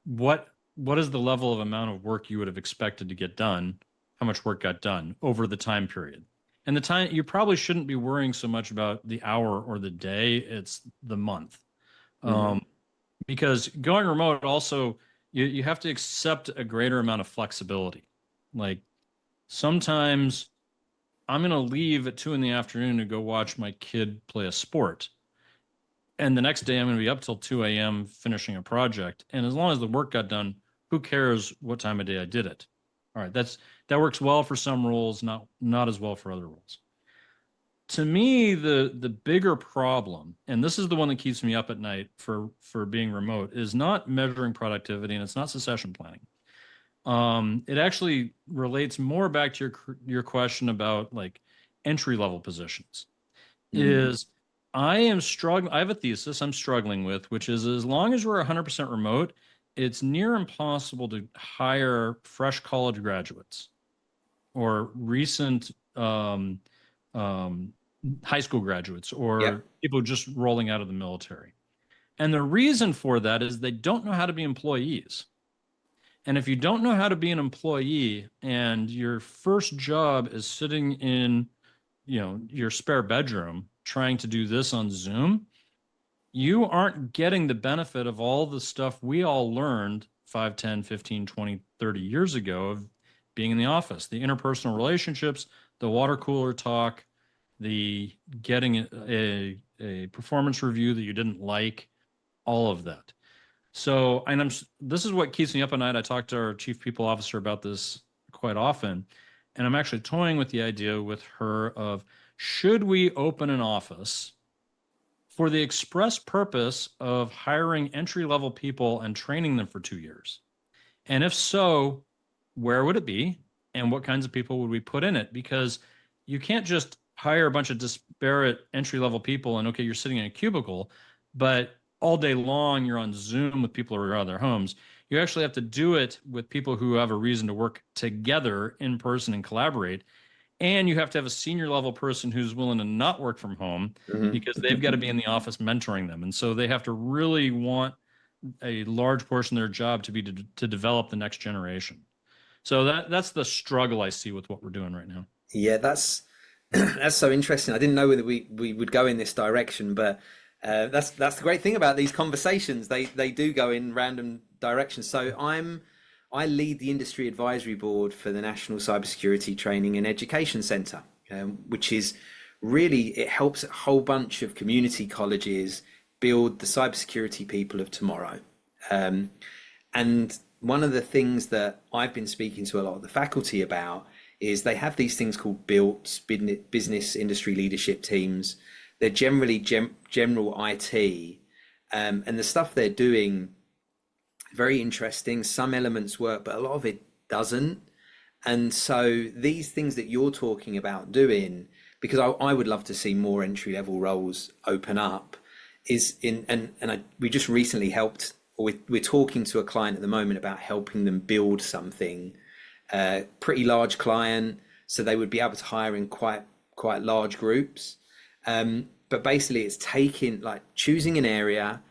what is the level of amount of work you would have expected to get done? How much work got done over the time period? And the time, you probably shouldn't be worrying so much about the hour or the day, it's the month. Because going remote also, you have to accept a greater amount of flexibility. Like sometimes I'm going to leave at 2 p.m. to go watch my kid play a sport. And the next day I'm going to be up till 2 a.m. finishing a project. And as long as the work got done, who cares what time of day I did it? All right, that works well for some roles, not as well for other roles. To me, the bigger problem, and this is the one that keeps me up at night for being remote, is not measuring productivity, and it's not succession planning. It actually relates more back to your question about like entry level positions. Is I am struggling. I have a thesis I'm struggling with, which is as long as we're 100% remote, it's near impossible to hire fresh college graduates or recent high school graduates or people just rolling out of the military. And the reason for that is they don't know how to be employees. And if you don't know how to be an employee and your first job is sitting in, your spare bedroom trying to do this on Zoom, you aren't getting the benefit of all the stuff we all learned 5, 10, 15, 20, 30 years ago of being in the office, the interpersonal relationships, the water cooler talk, the getting a performance review that you didn't like, all of that. So, and this is what keeps me up at night. I talk to our chief people officer about this quite often, and I'm actually toying with the idea with her of, should we open an office for the express purpose of hiring entry-level people and training them for 2 years? And if so, where would it be? And what kinds of people would we put in it? Because you can't just hire a bunch of disparate entry-level people and, okay, you're sitting in a cubicle, but all day long you're on Zoom with people who are out of their homes. You actually have to do it with people who have a reason to work together in person and collaborate. And you have to have a senior level person who's willing to not work from home because they've got to be in the office mentoring them. And so they have to really want a large portion of their job to be to develop the next generation. So that's the struggle I see with what we're doing right now. Yeah, that's so interesting. I didn't know whether we would go in this direction, but that's the great thing about these conversations. They do go in random directions. So I lead the industry advisory board for the National Cybersecurity Training and Education Centre, which is really, it helps a whole bunch of community colleges build the cybersecurity people of tomorrow. And one of the things that I've been speaking to a lot of the faculty about is they have these things called BILTs, business industry leadership teams. They're generally general IT, and the stuff they're doing, very interesting. Some elements work, but a lot of it doesn't. And so these things that you're talking about doing, because I would love to see more entry level roles open up, we just recently helped, or we're talking to a client at the moment about helping them build something, pretty large client, so they would be able to hire in quite large groups. But basically it's choosing an area,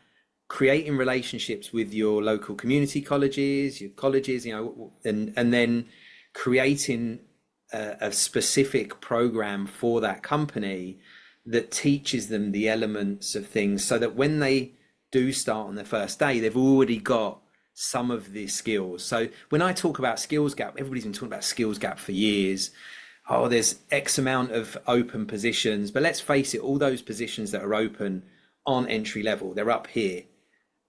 creating relationships with your local community colleges, your colleges, and then creating a specific program for that company that teaches them the elements of things, so that when they do start on their first day, they've already got some of the skills. So when I talk about skills gap, everybody's been talking about skills gap for years. Oh, there's X amount of open positions, but let's face it, all those positions that are open aren't entry level, they're up here.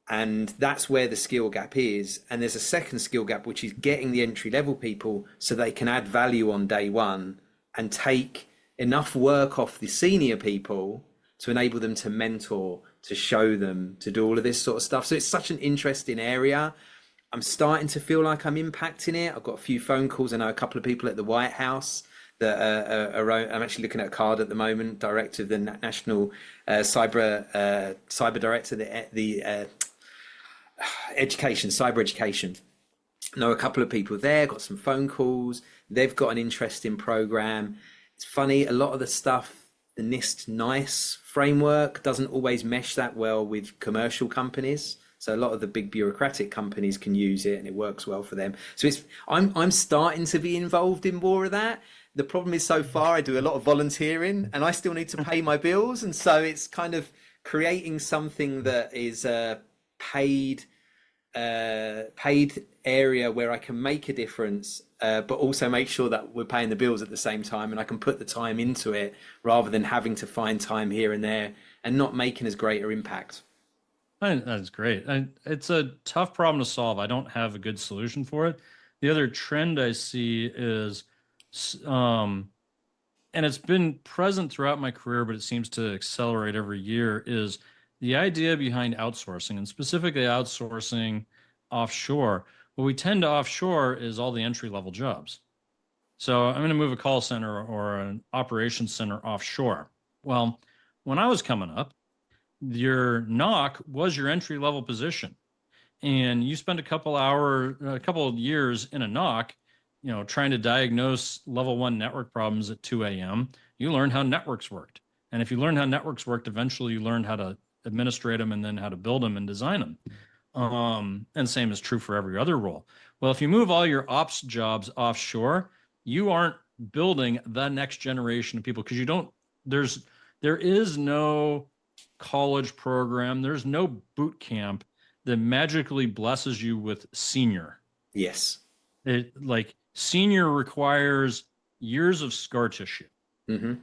And that's where the skill gap is. And there's a second skill gap, which is getting the entry level people so they can add value on day one and take enough work off the senior people to enable them to mentor, to show them, to do all of this sort of stuff. So it's such an interesting area. I'm starting to feel like I'm impacting it. I've got a few phone calls. I know a couple of people at the White House that I'm actually looking at a card at the moment, director of the National Cyber Director, the education, cyber education. Know a couple of people there, got some phone calls. They've got an interesting program. It's funny, a lot of the stuff, the NIST NICE framework doesn't always mesh that well with commercial companies. So a lot of the big bureaucratic companies can use it and it works well for them. So I'm starting to be involved in more of that. the problem is so far I do a lot of volunteering and I still need to pay my bills. And so it's kind of creating something that is paid area where I can make a difference, but also make sure that we're paying the bills at the same time, and I can put the time into it rather than having to find time here and there and not making as greater impact. That's great. It's a tough problem to solve. I don't have a good solution for it. The other trend I see is, and it's been present throughout my career, but it seems to accelerate every year, is the idea behind outsourcing, and specifically outsourcing offshore. What we tend to offshore is all the entry-level jobs. So I'm going to move a call center or an operations center offshore. Well, when I was coming up, your knock was your entry-level position. And you spend a couple of years in a knock, trying to diagnose level 1 network problems at 2 a.m. You learn how networks worked. And if you learn how networks worked, eventually you learn how to administrate them and then how to build them and design them. And same is true for every other role. Well, if you move all your ops jobs offshore, you aren't building the next generation of people, because there is no college program, there's no boot camp that magically blesses you with senior. Yes. Senior requires years of scar tissue. Mm-hmm.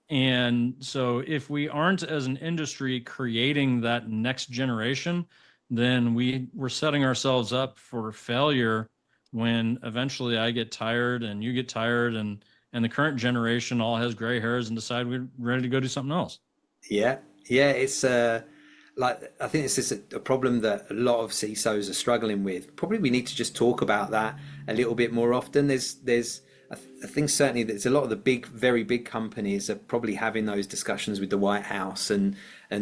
And so if we aren't, as an industry, creating that next generation, then we're setting ourselves up for failure when eventually I get tired and you get tired and the current generation all has gray hairs and decide we're ready to go do something else. Yeah. It's I think this is a problem that a lot of CISOs are struggling with. Probably we need to just talk about that a little bit more often. I think certainly there's a lot of the very big companies are probably having those discussions with the White House and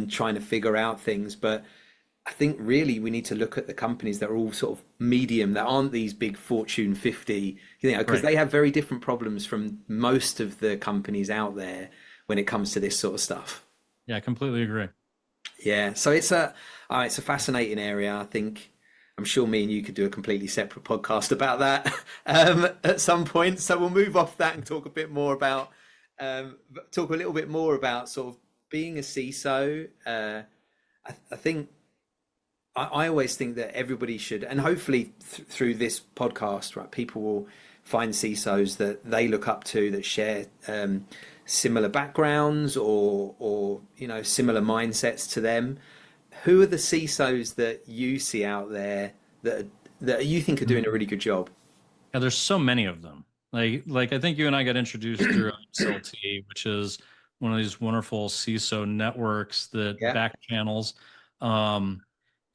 trying to figure out things. But I think really we need to look at the companies that are all sort of medium, that aren't these big Fortune 50, because They have very different problems from most of the companies out there when it comes to this sort of stuff. Yeah, I completely agree. Yeah, so it's a fascinating area. I think I'm sure me and you could do a completely separate podcast about that at some point. So we'll move off that and talk a little bit more about sort of being a CISO. I think I always think that everybody should, and hopefully through this podcast, right, people will find CISOs that they look up to, that share similar backgrounds or similar mindsets to them. Who are the CISOs that you see out there that you think are doing a really good job? Yeah, there's so many of them. Like I think you and I got introduced through SLT, which is one of these wonderful CISO networks that back channels.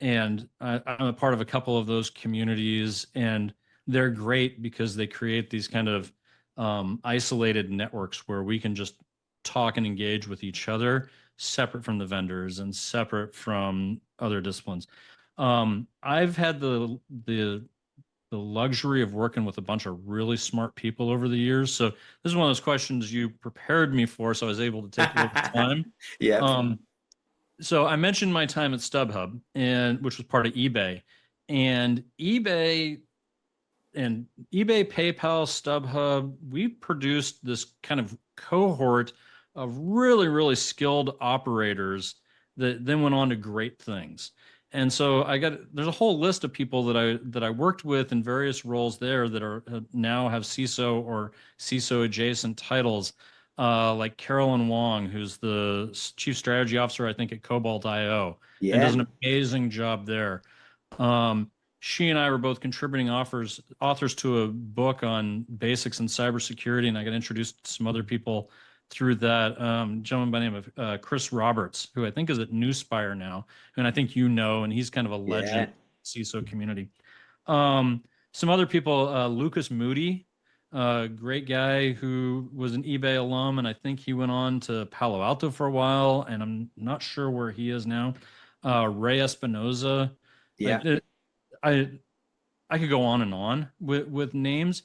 And I'm a part of a couple of those communities, and they're great because they create these kind of isolated networks where we can just talk and engage with each other, separate from the vendors and separate from other disciplines. I've had the luxury of working with a bunch of really smart people over the years. So this is one of those questions you prepared me for, so I was able to take a little time. Yeah. So I mentioned my time at StubHub, which was part of eBay, and eBay, PayPal, StubHub, we produced this kind of cohort of really, really skilled operators that then went on to great things. And so there's a whole list of people that I worked with in various roles there that are now have CISO or CISO adjacent titles, like Carolyn Wong, who's the chief strategy officer, I think, at Cobalt.io, and does an amazing job there. She and I were both contributing authors to a book on basics in cybersecurity, and I got introduced to some other people through that. Gentleman by the name of Chris Roberts, who I think is at Newspire now, and I think and he's kind of a legend in the CISO community. Some other people, Lucas Moody, great guy who was an eBay alum, and I think he went on to Palo Alto for a while, and I'm not sure where he is now. Ray Espinoza. Yeah. I could go on with names.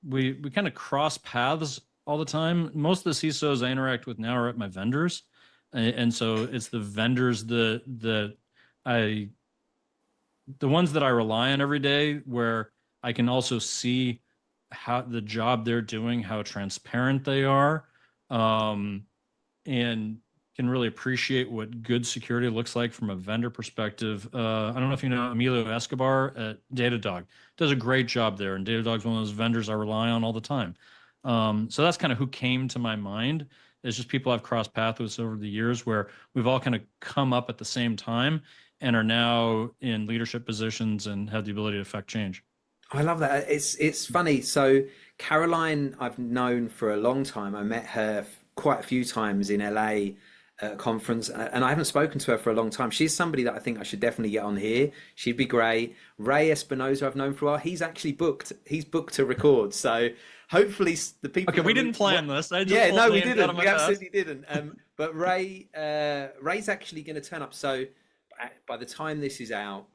We kind of cross paths all the time. Most of the CISOs I interact with now are at my vendors, and so it's the vendors the ones that I rely on every day, where I can also see how the job they're doing, how transparent they are, and can really appreciate what good security looks like from a vendor perspective. I don't know if you know Emilio Escobar at Datadog. Does a great job there, and Datadog's one of those vendors I rely on all the time. So that's kind of who came to my mind. It's just people I've crossed paths with over the years where we've all kind of come up at the same time and are now in leadership positions and have the ability to affect change. I love that. It's funny. So Caroline, I've known for a long time. I met her quite a few times in LA at a conference, and I haven't spoken to her for a long time. She's somebody that I think I should definitely get on here. She'd be great. Ray Espinoza, I've known for a while. He's actually booked. He's booked to record. So hopefully the people. Okay, we didn't plan this. I just yeah, no, we didn't. We past. absolutely didn't. But Ray's actually going to turn up. So by the time this is out,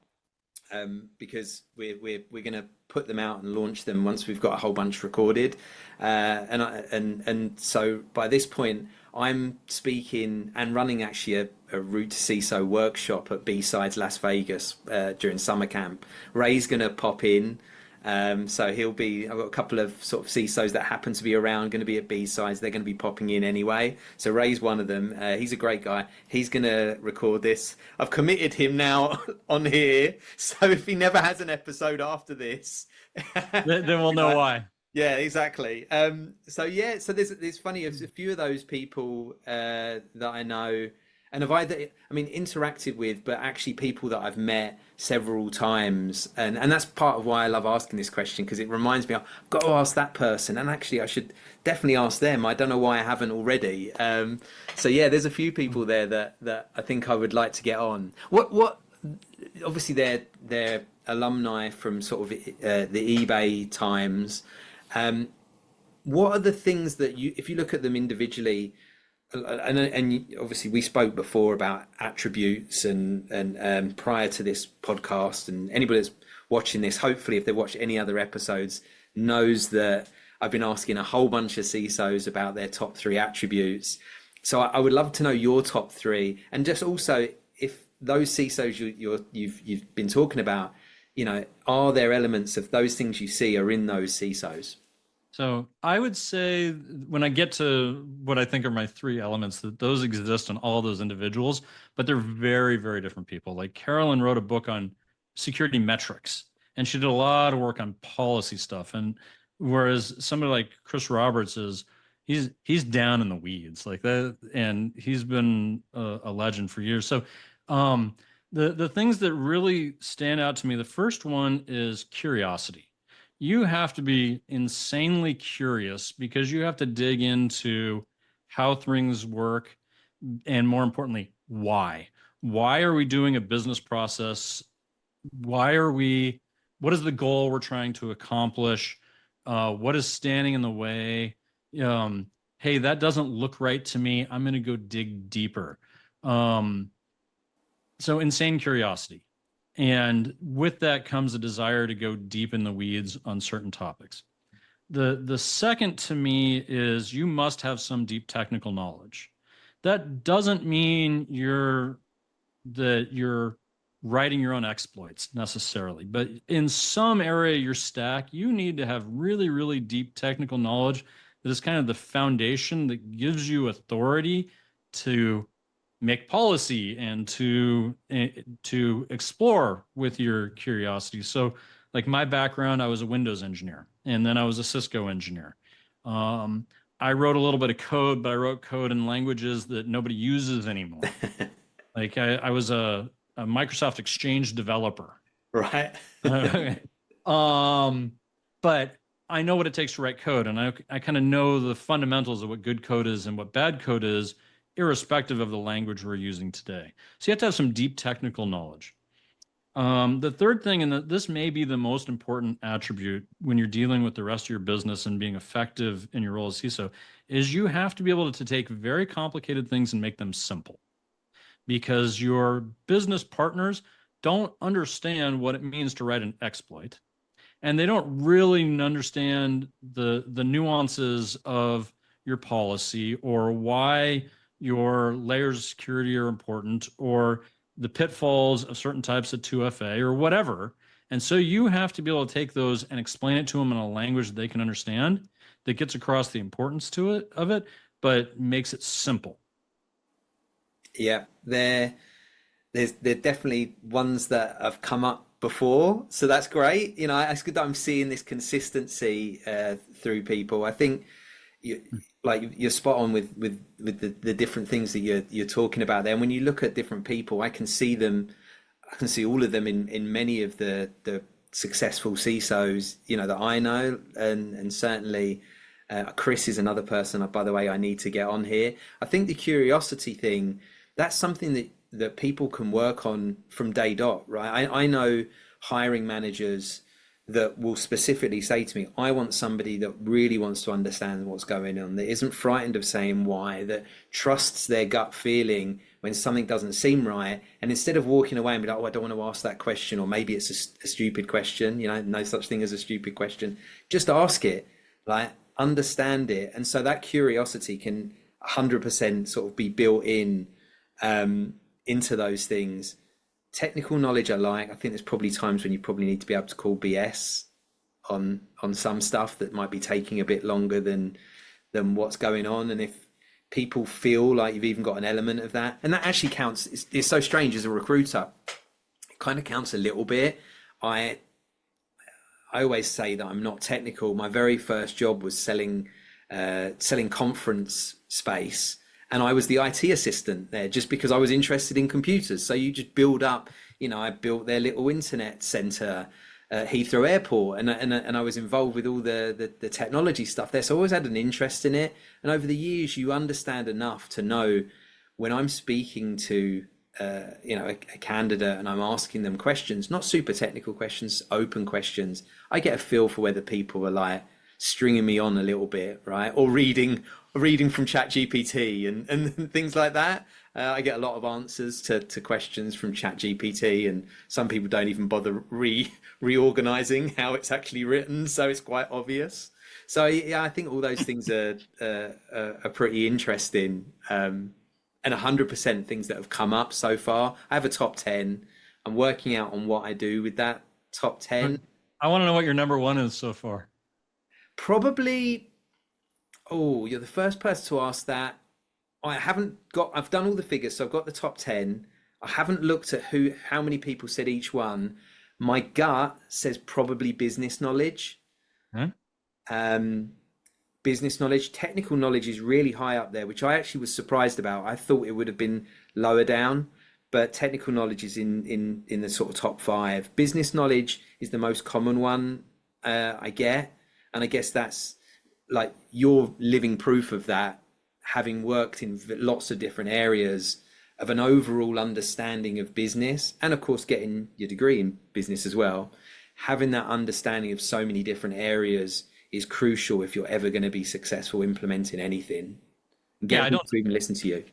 because we're going to put them out and launch them once we've got a whole bunch recorded, and so by this point I'm speaking and running actually a Root to CISO workshop at B-Sides Las Vegas during summer camp. Ray's going to pop in. So he'll be, I've got a couple of sort of CISOs that happen to be around, going to be at B-Sides. They're going to be popping in anyway. So Ray's one of them. He's a great guy. He's going to record this. I've committed him now on here. So if he never has an episode after this, then we'll know why. Yeah, exactly. So there's funny, a few of those people that I know and have either, interacted with, but actually people that I've met several times. And that's part of why I love asking this question, because it reminds me, I've got to ask that person. And actually, I should definitely ask them. I don't know why I haven't already. So yeah, there's a few people there that I think I would like to get on. What obviously they're alumni from sort of the eBay times. What are the things that if you look at them individually, and obviously we spoke before about attributes and prior to this podcast, and anybody that's watching this, hopefully if they watch any other episodes, knows that I've been asking a whole bunch of CISOs about their top 3 attributes. So I would love to know your top 3, and just also if those CISOs you've been talking about, are there elements of those things you see are in those CISOs? So I would say when I get to what I think are my 3 elements, that those exist in all those individuals, but they're very, very different people. Like Carolyn wrote a book on security metrics, and she did a lot of work on policy stuff. And whereas somebody like Chris Roberts he's down in the weeds like that, and he's been a legend for years. So the things that really stand out to me, the first one is curiosity. You have to be insanely curious, because you have to dig into how things work, and more importantly, why. Why are we doing a business process? What is the goal we're trying to accomplish? What is standing in the way? Hey, that doesn't look right to me. I'm going to go dig deeper. So insane curiosity. And with that comes a desire to go deep in the weeds on certain topics. The second to me is you must have some deep technical knowledge. That doesn't mean you're writing your own exploits necessarily, but in some area of your stack, you need to have really, really deep technical knowledge that is kind of the foundation that gives you authority to make policy and to explore with your curiosity. So like my background, I was a Windows engineer, and then I was a Cisco engineer. I wrote a little bit of code, but I wrote code in languages that nobody uses anymore. Like I was a Microsoft Exchange developer. Right. But I know what it takes to write code, and I kind of know the fundamentals of what good code is and what bad code is, irrespective of the language we're using today. So you have to have some deep technical knowledge. The third thing, and this may be the most important attribute when you're dealing with the rest of your business and being effective in your role as CISO, is you have to be able to take very complicated things and make them simple. Because your business partners don't understand what it means to write an exploit, and they don't really understand the nuances of your policy, or why your layers of security are important, or the pitfalls of certain types of 2FA or whatever. And so you have to be able to take those and explain it to them in a language that they can understand, that gets across the importance of it, but makes it simple. Yeah, there's definitely ones that have come up before, so that's great. It's good that I'm seeing this consistency through people. I think you're spot on with the different things that you're talking about there. And when you look at different people, I can see all of them in many of the successful CISOs that I know, and certainly Chris is another person, by the way, I need to get on here. I think the curiosity thing, that's something that people can work on from day dot, right? I know hiring managers that will specifically say to me, I want somebody that really wants to understand what's going on, that isn't frightened of saying why, that trusts their gut feeling when something doesn't seem right. And instead of walking away and be like, oh, I don't want to ask that question, or maybe it's a stupid question, no such thing as a stupid question, just ask it, like understand it. And so that curiosity can 100% sort of be built in into those things. Technical knowledge I think there's probably times when you probably need to be able to call BS on some stuff that might be taking a bit longer than what's going on. And if people feel like you've even got an element of that, and that actually counts, it's so strange as a recruiter, it kind of counts a little bit. I always say that I'm not technical. My very first job was selling conference space. And I was the IT assistant there just because I was interested in computers. So you just build up, I built their little internet center at Heathrow Airport, and I was involved with all the technology stuff there. So I always had an interest in it. And over the years, you understand enough to know when I'm speaking to, a candidate and I'm asking them questions, not super technical questions, open questions, I get a feel for whether people are like stringing me on a little bit, right? Or reading from ChatGPT and things like that. I get a lot of answers to questions from ChatGPT, and some people don't even bother reorganizing how it's actually written, so it's quite obvious. So yeah, I think all those things are pretty interesting, and 100% things that have come up so far. I have a top 10. I'm working out on what I do with that top 10. I want to know what your number one is so far. Probably. Oh, you're the first person to ask that. I've done all the figures, so I've got the top 10. I haven't looked at how many people said each one. My gut says probably business knowledge. Business knowledge. Technical knowledge is really high up there, which I actually was surprised about. I thought it would have been lower down, but technical knowledge is in the sort of top 5. Business knowledge is the most common one I get. And I guess that's like you're living proof of that, having worked in lots of different areas of an overall understanding of business, and of course getting your degree in business as well. Having that understanding of so many different areas is crucial if you're ever going to be successful implementing anything. I don't even listen to you.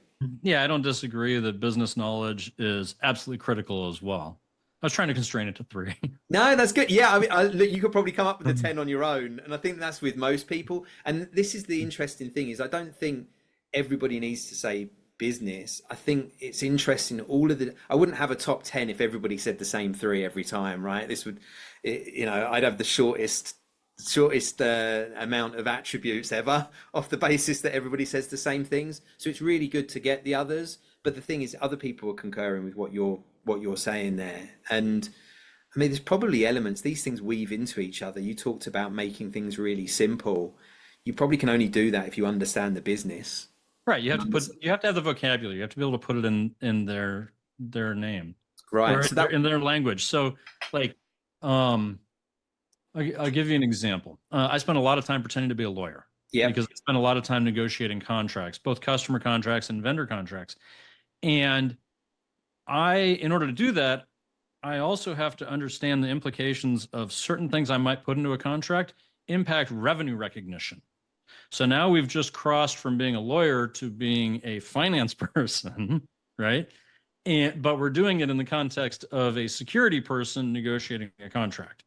Yeah, I don't disagree that business knowledge is absolutely critical as well. I was trying to constrain it to 3. No, that's good. Yeah, I mean, you could probably come up with the 10 on your own, and I think that's with most people. And this is the interesting thing: is I don't think everybody needs to say business. I think it's interesting. I wouldn't have a top 10 if everybody said the same 3 every time, right? This would, I'd have the shortest amount of attributes ever off the basis that everybody says the same things. So it's really good to get the others. But the thing is, other people are concurring with what you're saying there. And I mean, there's probably elements, these things weave into each other. You talked about making things really simple. You probably can only do that if you understand the business. Right. You have to have the vocabulary. You have to be able to put it in their name. Right. So in their language. So like, I'll give you an example. I spent a lot of time pretending to be a lawyer. Yeah. Because I spent a lot of time negotiating contracts, both customer contracts and vendor contracts. And in order to do that, I also have to understand the implications of certain things I might put into a contract impact revenue recognition. So now we've just crossed from being a lawyer to being a finance person, right? But we're doing it in the context of a security person negotiating a contract.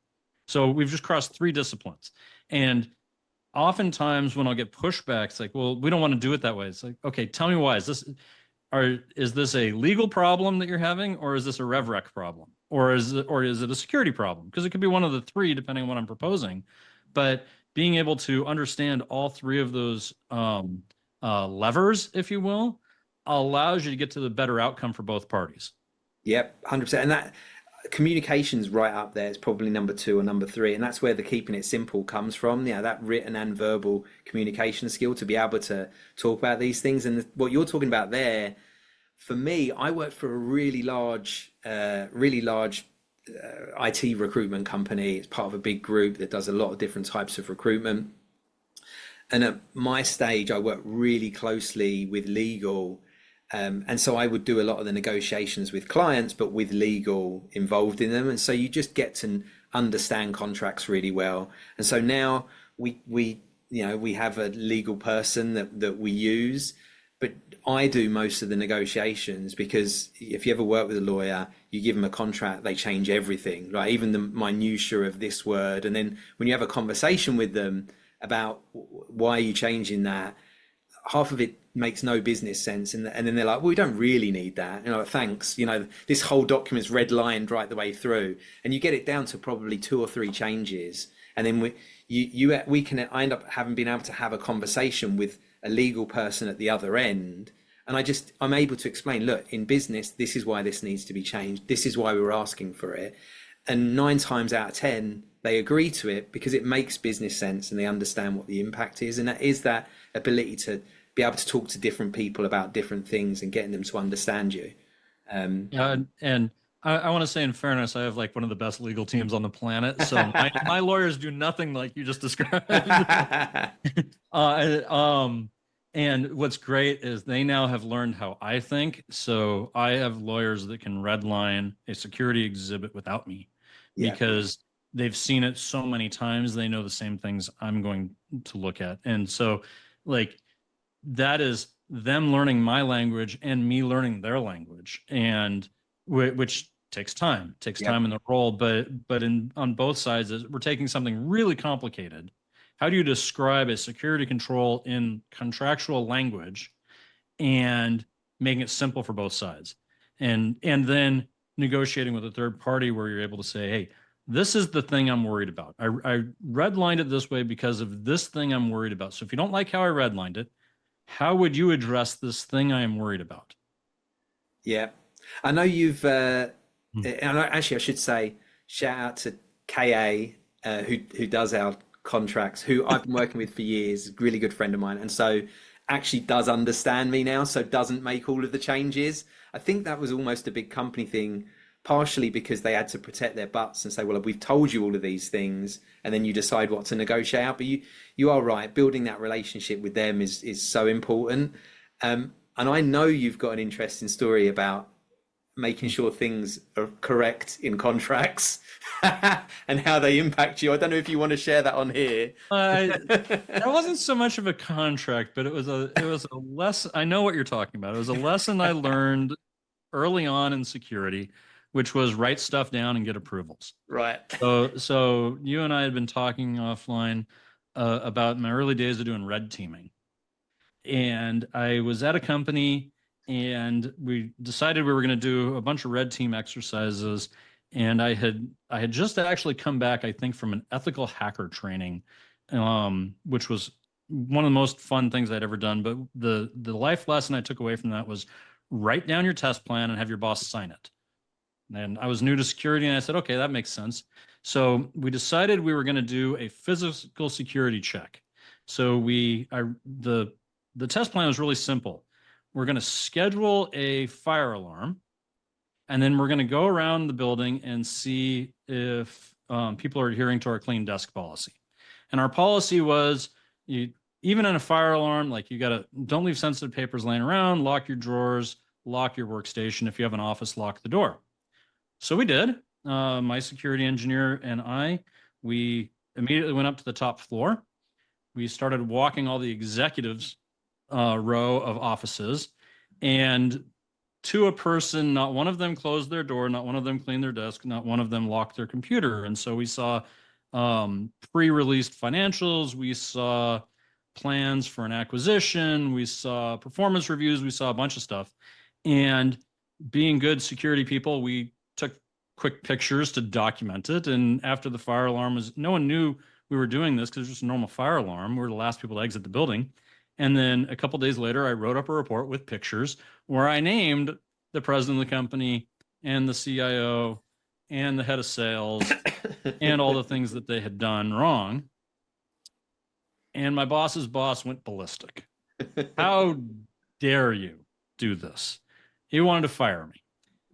So we've just crossed 3 disciplines. And oftentimes when I'll get pushback, it's like, well, we don't want to do it that way. It's like, okay, tell me why. Is this a legal problem that you're having, or is this a rev rec problem? or is it a security problem? Because it could be one of the three, depending on what I'm proposing. But being able to understand all three of those levers, if you will, allows you to get to the better outcome for both parties. Yep, 100%. And that communication's right up there. It's probably number 2 or number 3, and that's where the keeping it simple comes from. Yeah, that written and verbal communication skill to be able to talk about these things. And what you're talking about there, for me, I worked for a really large IT recruitment company. It's part of a big group that does a lot of different types of recruitment. And at my stage, I worked really closely with legal. And so I would do a lot of the negotiations with clients, but with legal involved in them. And so you just get to understand contracts really well. And so now we have a legal person that we use, but I do most of the negotiations, because if you ever work with a lawyer, you give them a contract, they change everything, right? Even the minutiae of this word. And then when you have a conversation with them about why are you changing that, half of it makes no business sense, and then they're like, well, we don't really need that, thanks, this whole document's redlined right the way through, and you get it down to probably 2 or 3 changes, and then I end up having been able to have a conversation with a legal person at the other end, and I'm able to explain, look, in business, this is why this needs to be changed, this is why we were asking for it, and 9 times out of 10 they agree to it because it makes business sense and they understand what the impact is, and that is that ability to be able to talk to different people about different things and getting them to understand you. And I want to say, in fairness, I have like one of the best legal teams on the planet. So my lawyers do nothing like you just described. And what's great is they now have learned how I think. So I have lawyers that can redline a security exhibit without me, because they've seen it so many times. They know the same things I'm going to look at. And so like, that is them learning my language and me learning their language, and which takes time in the role, but on both sides, we're taking something really complicated. How do you describe a security control in contractual language and making it simple for both sides, and then negotiating with a third party where you're able to say, hey, this is the thing I'm worried about. I redlined it this way because of this thing I'm worried about. So if you don't like how I redlined it, how would you address this thing I am worried about? Yeah, I know you've, and I should say, shout out to KA, who does our contracts, who I've been working with for years, really good friend of mine. And so actually does understand me now, so doesn't make all of the changes. I think that was almost a big company thing, partially because they had to protect their butts and say, well, we've told you all of these things, and then you decide what to negotiate out. But you are right, building that relationship with them is so important. And I know you've got an interesting story about making sure things are correct in contracts and how they impact you. I don't know if you want to share that on here. That wasn't so much of a contract, but it was a lesson. I know what you're talking about. It was a lesson I learned early on in security, which was write stuff down and get approvals. Right. So you and I had been talking offline about my early days of doing red teaming. And I was at a company and we decided we were going to do a bunch of red team exercises. And I had just actually come back, I think, from an ethical hacker training, which was one of the most fun things I'd ever done. But the life lesson I took away from that was write down your test plan and have your boss sign it. And I was new to security and I said, okay, that makes sense. So we decided we were going to do a physical security check. So the test plan was really simple. We're going to schedule a fire alarm, and then we're going to go around the building and see if people are adhering to our clean desk policy. And our policy was, even in a fire alarm, like don't leave sensitive papers laying around, lock your drawers, lock your workstation. If you have an office, lock the door. So we did. My security engineer and we immediately went up to the top floor. We started walking all the executives' row of offices, and to a person, not one of them closed their door, not one of them cleaned their desk, not one of them locked their computer. And so we saw pre-released financials, we saw plans for an acquisition, we saw performance reviews, we saw a bunch of stuff. And being good security people, we took quick pictures to document it. And after the fire alarm no one knew we were doing this because it was just a normal fire alarm. We were the last people to exit the building. And then a couple of days later, I wrote up a report with pictures where I named the president of the company and the CIO and the head of sales and all the things that they had done wrong. And my boss's boss went ballistic. How dare you do this? He wanted to fire me.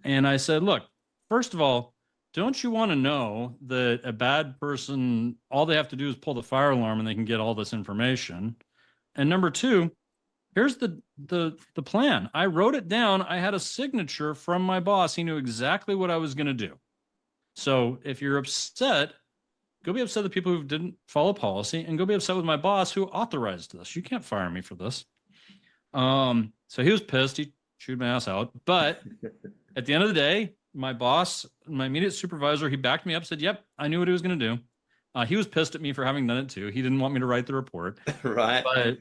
And I said, look, first of all, don't you want to know that a bad person, all they have to do is pull the fire alarm and they can get all this information? And number two, here's the plan. I wrote it down. I had a signature from my boss. He knew exactly what I was going to do. So if you're upset, go be upset with the people who didn't follow policy, and go be upset with my boss who authorized this. You can't fire me for this. So he was pissed. He chewed my ass out. But at the end of the day, my boss, my immediate supervisor, he backed me up, said, yep, I knew what he was going to do. He was pissed at me for having done it too. He didn't want me to write the report. Right. But,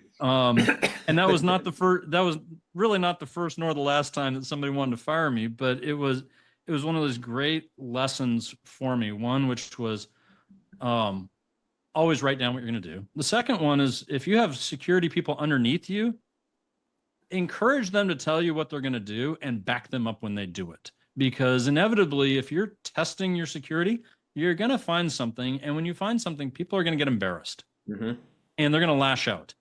and that was not the first, that was really not the first nor the last time that somebody wanted to fire me, but it was one of those great lessons for me. One, which was, always write down what you're going to do. The second one is, if you have security people underneath you, encourage them to tell you what they're going to do and back them up when they do it. Because inevitably, if you're testing your security, you're going to find something. And when you find something, people are going to get embarrassed and they're going to lash out.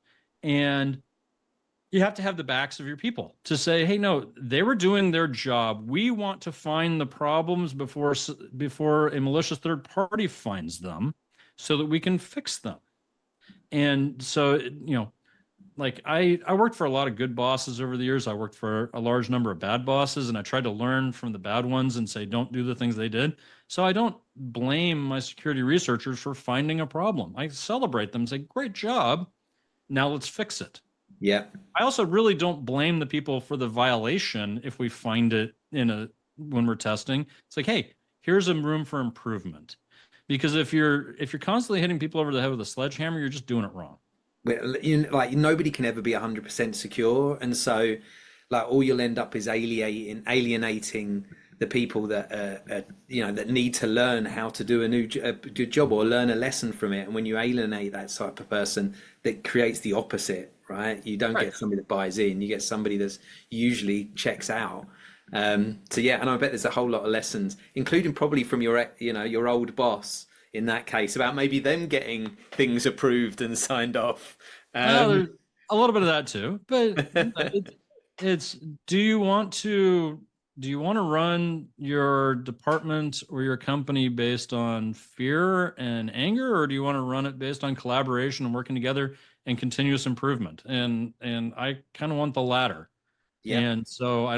And you have to have the backs of your people to say, hey, no, they were doing their job. We want to find the problems before a malicious third party finds them so that we can fix them. And so, you know, like I worked for a lot of good bosses over the years. I worked for a large number of bad bosses, and I tried to learn from the bad ones and say, don't do the things they did. So I don't blame my security researchers for finding a problem. I celebrate them and say, great job. Now let's fix it. Yeah. I also really don't blame the people for the violation if we find it when we're testing. It's like, hey, here's a room for improvement. Because if you're constantly hitting people over the head with a sledgehammer, you're just doing it wrong. Like nobody can ever be 100% secure, and so like all you'll end up is alienating the people that that need to learn how to do a good job or learn a lesson from it. And when you alienate that type of person, that creates the opposite, right? You don't get somebody that buys in, you get somebody that's usually checks out. So yeah, and I bet there's a whole lot of lessons, including probably from your old boss in that case, about maybe them getting things approved and signed off. There's a little bit of that too, but it's do you want to run your department or your company based on fear and anger, or do you want to run it based on collaboration and working together and continuous improvement? And I kind of want the latter. Yeah. And so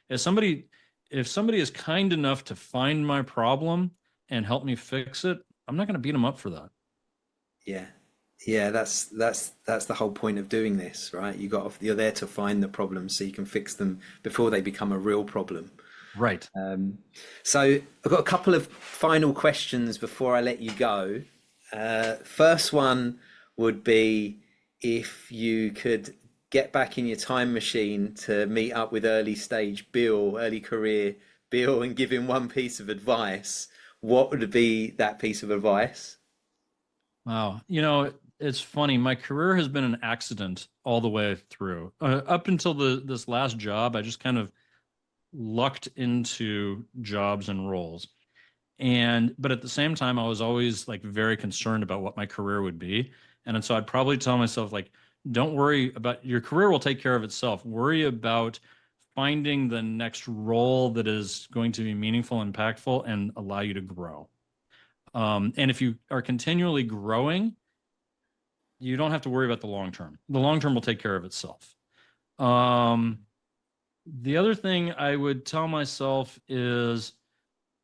if somebody is kind enough to find my problem and help me fix it, I'm not going to beat them up for that. Yeah, that's the whole point of doing this, right? You're there to find the problems so you can fix them before they become a real problem. Right. So I've got a couple of final questions before I let you go. First one would be, if you could get back in your time machine to meet up with early career Bill, and give him one piece of advice, what would be that piece of advice? Wow. It's funny. My career has been an accident all the way through. Up until this last job, I just kind of lucked into jobs and roles. But at the same time, I was always like very concerned about what my career would be. And so I'd probably tell myself, like, don't worry about your career, will take care of itself. Worry about finding the next role that is going to be meaningful, impactful, and allow you to grow. And if you are continually growing, you don't have to worry about the long term. The long term will take care of itself. The other thing I would tell myself is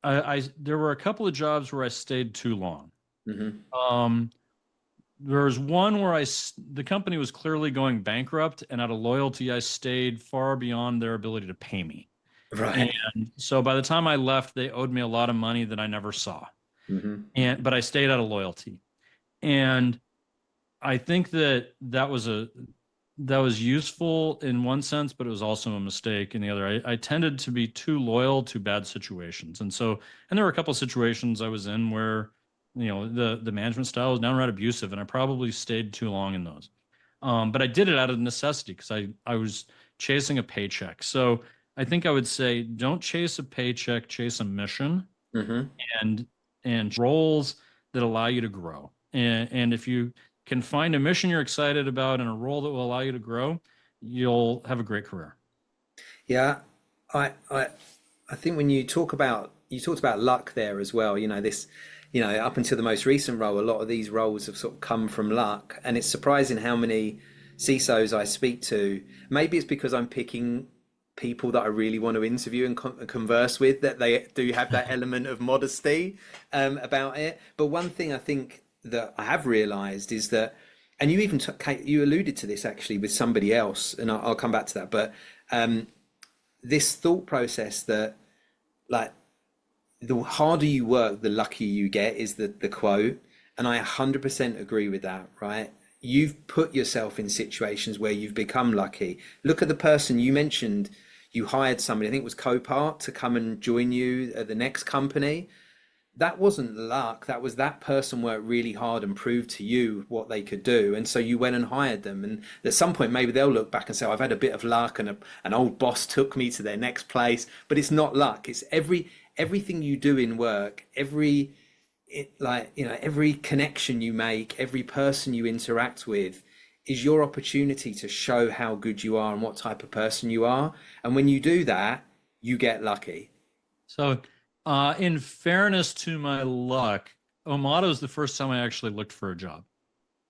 there were a couple of jobs where I stayed too long. Mm-hmm. There was one where the company was clearly going bankrupt, and out of loyalty, I stayed far beyond their ability to pay me. Right. And so by the time I left, they owed me a lot of money that I never saw. Mm-hmm. But I stayed out of loyalty. And I think that was that was useful in one sense, but it was also a mistake in the other. I tended to be too loyal to bad situations. And there were a couple of situations I was in where, the management style was downright abusive, and I probably stayed too long in those. But I did it out of necessity because I was chasing a paycheck. So I think I would say, don't chase a paycheck, chase a mission, and roles that allow you to grow. And if you can find a mission you're excited about and a role that will allow you to grow, you'll have a great career. Yeah, I think when you talked about luck there as well, up until the most recent role, a lot of these roles have sort of come from luck, and it's surprising how many CISOs I speak to. Maybe it's because I'm picking people that I really want to interview and converse with, that they do have that element of modesty about it. But one thing I think that I have realized is that, and you alluded to this actually with somebody else, and I'll come back to that, but this thought process that, like, the harder you work, the luckier you get, is the quote. And I 100% agree with that, right? You've put yourself in situations where you've become lucky. Look at the person you mentioned. You hired somebody, I think it was Copart, to come and join you at the next company. That wasn't luck. That was that person worked really hard and proved to you what they could do. And so you went and hired them. And at some point, maybe they'll look back and say, I've had a bit of luck, and an old boss took me to their next place. But it's not luck. It's everything you do in work, every connection you make, every person you interact with is your opportunity to show how good you are and what type of person you are. And when you do that, you get lucky. So in fairness to my luck, Omada is the first time I actually looked for a job.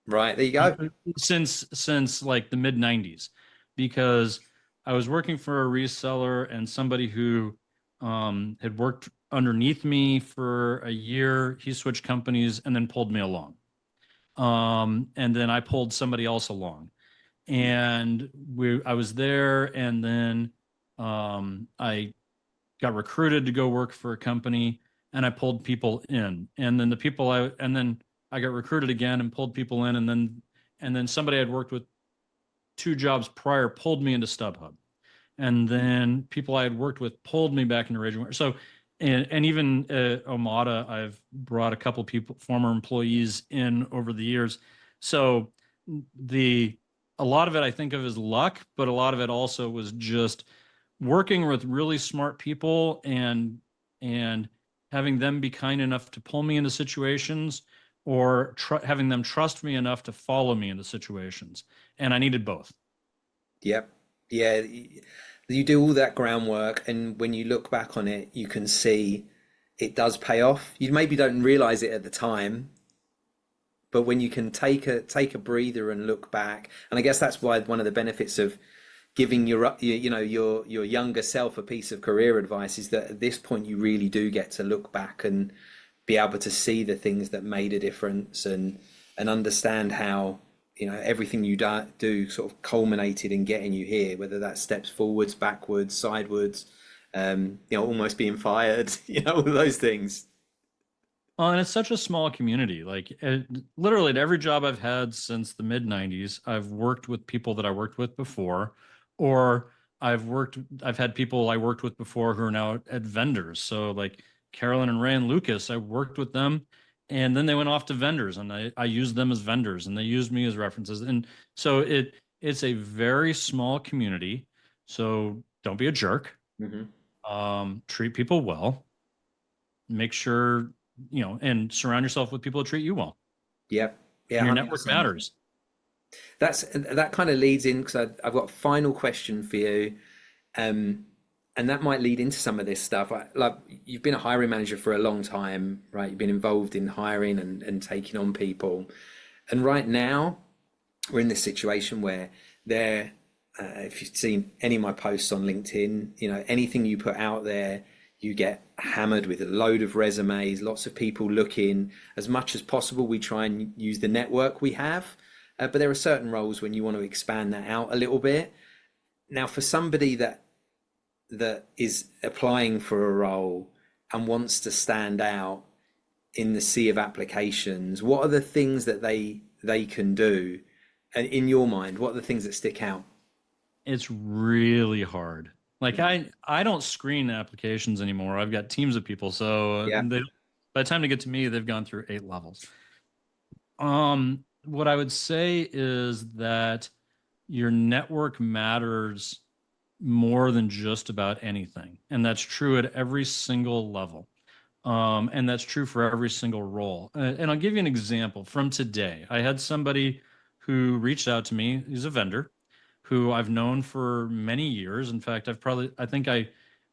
Right, there you go. Since like the mid 90s, because I was working for a reseller, and somebody who had worked underneath me for a year, he switched companies and then pulled me along. And then I pulled somebody else along, and I was there, and then I got recruited to go work for a company, and I pulled people in, and then I got recruited again and pulled people in, and then somebody I'd worked with 2 jobs prior pulled me into StubHub, and then people I had worked with pulled me back into Raging. So, and even Omada, I've brought a couple people, former employees, in over the years. So a lot of it I think of as luck, but a lot of it also was just working with really smart people and having them be kind enough to pull me into situations, or having them trust me enough to follow me into situations. And I needed both. Yep. Yeah. You do all that groundwork, and when you look back on it, you can see it does pay off. You maybe don't realize it at the time, but when you can take a breather and look back, and I guess that's why one of the benefits of giving your younger self a piece of career advice is that at this point you really do get to look back and be able to see the things that made a difference, and understand how everything you do sort of culminated in getting you here, whether that's steps forwards, backwards, sidewards, almost being fired, all those things. And it's such a small community. Like literally at every job I've had since the mid 90s, I've worked with people that I worked with before, or I've had people I worked with before who are now at vendors. So like Carolyn and Ray and Lucas, I worked with them, and then they went off to vendors, and I used them as vendors, and they used me as references. And so it's a very small community. So don't be a jerk. Treat people well. Make sure, and surround yourself with people that treat you well. Yep. Yeah. And your network matters. That kind of leads in, because I've got a final question for you. And that might lead into some of this stuff. Like, you've been a hiring manager for a long time, right? You've been involved in hiring and taking on people. And right now, we're in this situation where if you've seen any of my posts on LinkedIn, anything you put out there, you get hammered with a load of resumes, lots of people looking. As much as possible, we try and use the network we have. But there are certain roles when you want to expand that out a little bit. Now, for somebody that is applying for a role and wants to stand out in the sea of applications, what are the things that they can do And in your mind, what are the things that stick out? It's really hard. Like I don't screen applications anymore. I've got teams of people, so Yeah. by the time they get to me, they've gone through 8 levels. What I would say is that your network matters more than just about anything, and that's true at every single level. And that's true for every single role. And I'll give you an example from today. I had somebody who reached out to me. He's a vendor who I've known for many years. In fact,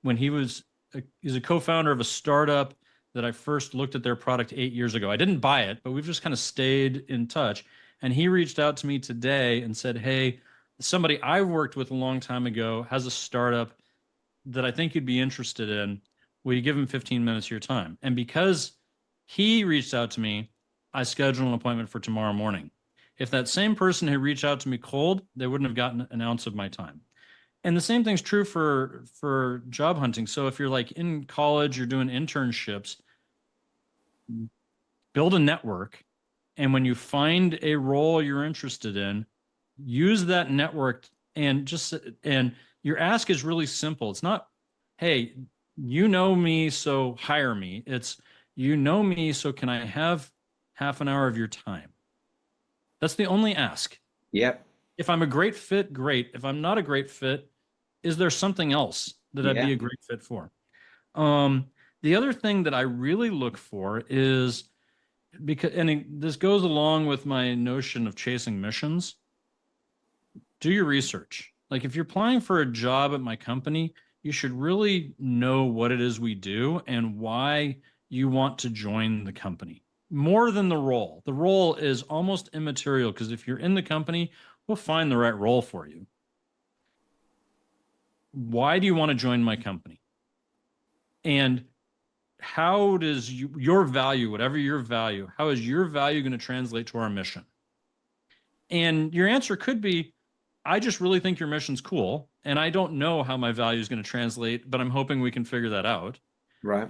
when he's a co-founder of a startup that I first looked at their product 8 years ago. I didn't buy it, but we've just kind of stayed in touch. And he reached out to me today and said, "Hey, somebody I worked with a long time ago has a startup that I think you'd be interested in. Will you give him 15 minutes of your time?" And because he reached out to me, I scheduled an appointment for tomorrow morning. If that same person had reached out to me cold, they wouldn't have gotten an ounce of my time. And the same thing's true for job hunting. So if you're like in college, you're doing internships, build a network. And when you find a role you're interested in, use that network and your ask is really simple. It's not, "Hey, you know me, so hire me." It's, "You know me, so can I have half an hour of your time?" That's the only ask. Yep. If I'm a great fit, great. If I'm not a great fit, is there something else that I'd be a great fit for? The other thing that I really look for is, this goes along with my notion of chasing missions. Do your research. Like if you're applying for a job at my company, you should really know what it is we do and why you want to join the company. More than the role. The role is almost immaterial because if you're in the company, we'll find the right role for you. Why do you want to join my company? And how does your value, whatever your value, how is your value going to translate to our mission? And your answer could be, "I just really think your mission's cool, and I don't know how my value is going to translate, but I'm hoping we can figure that out." Right.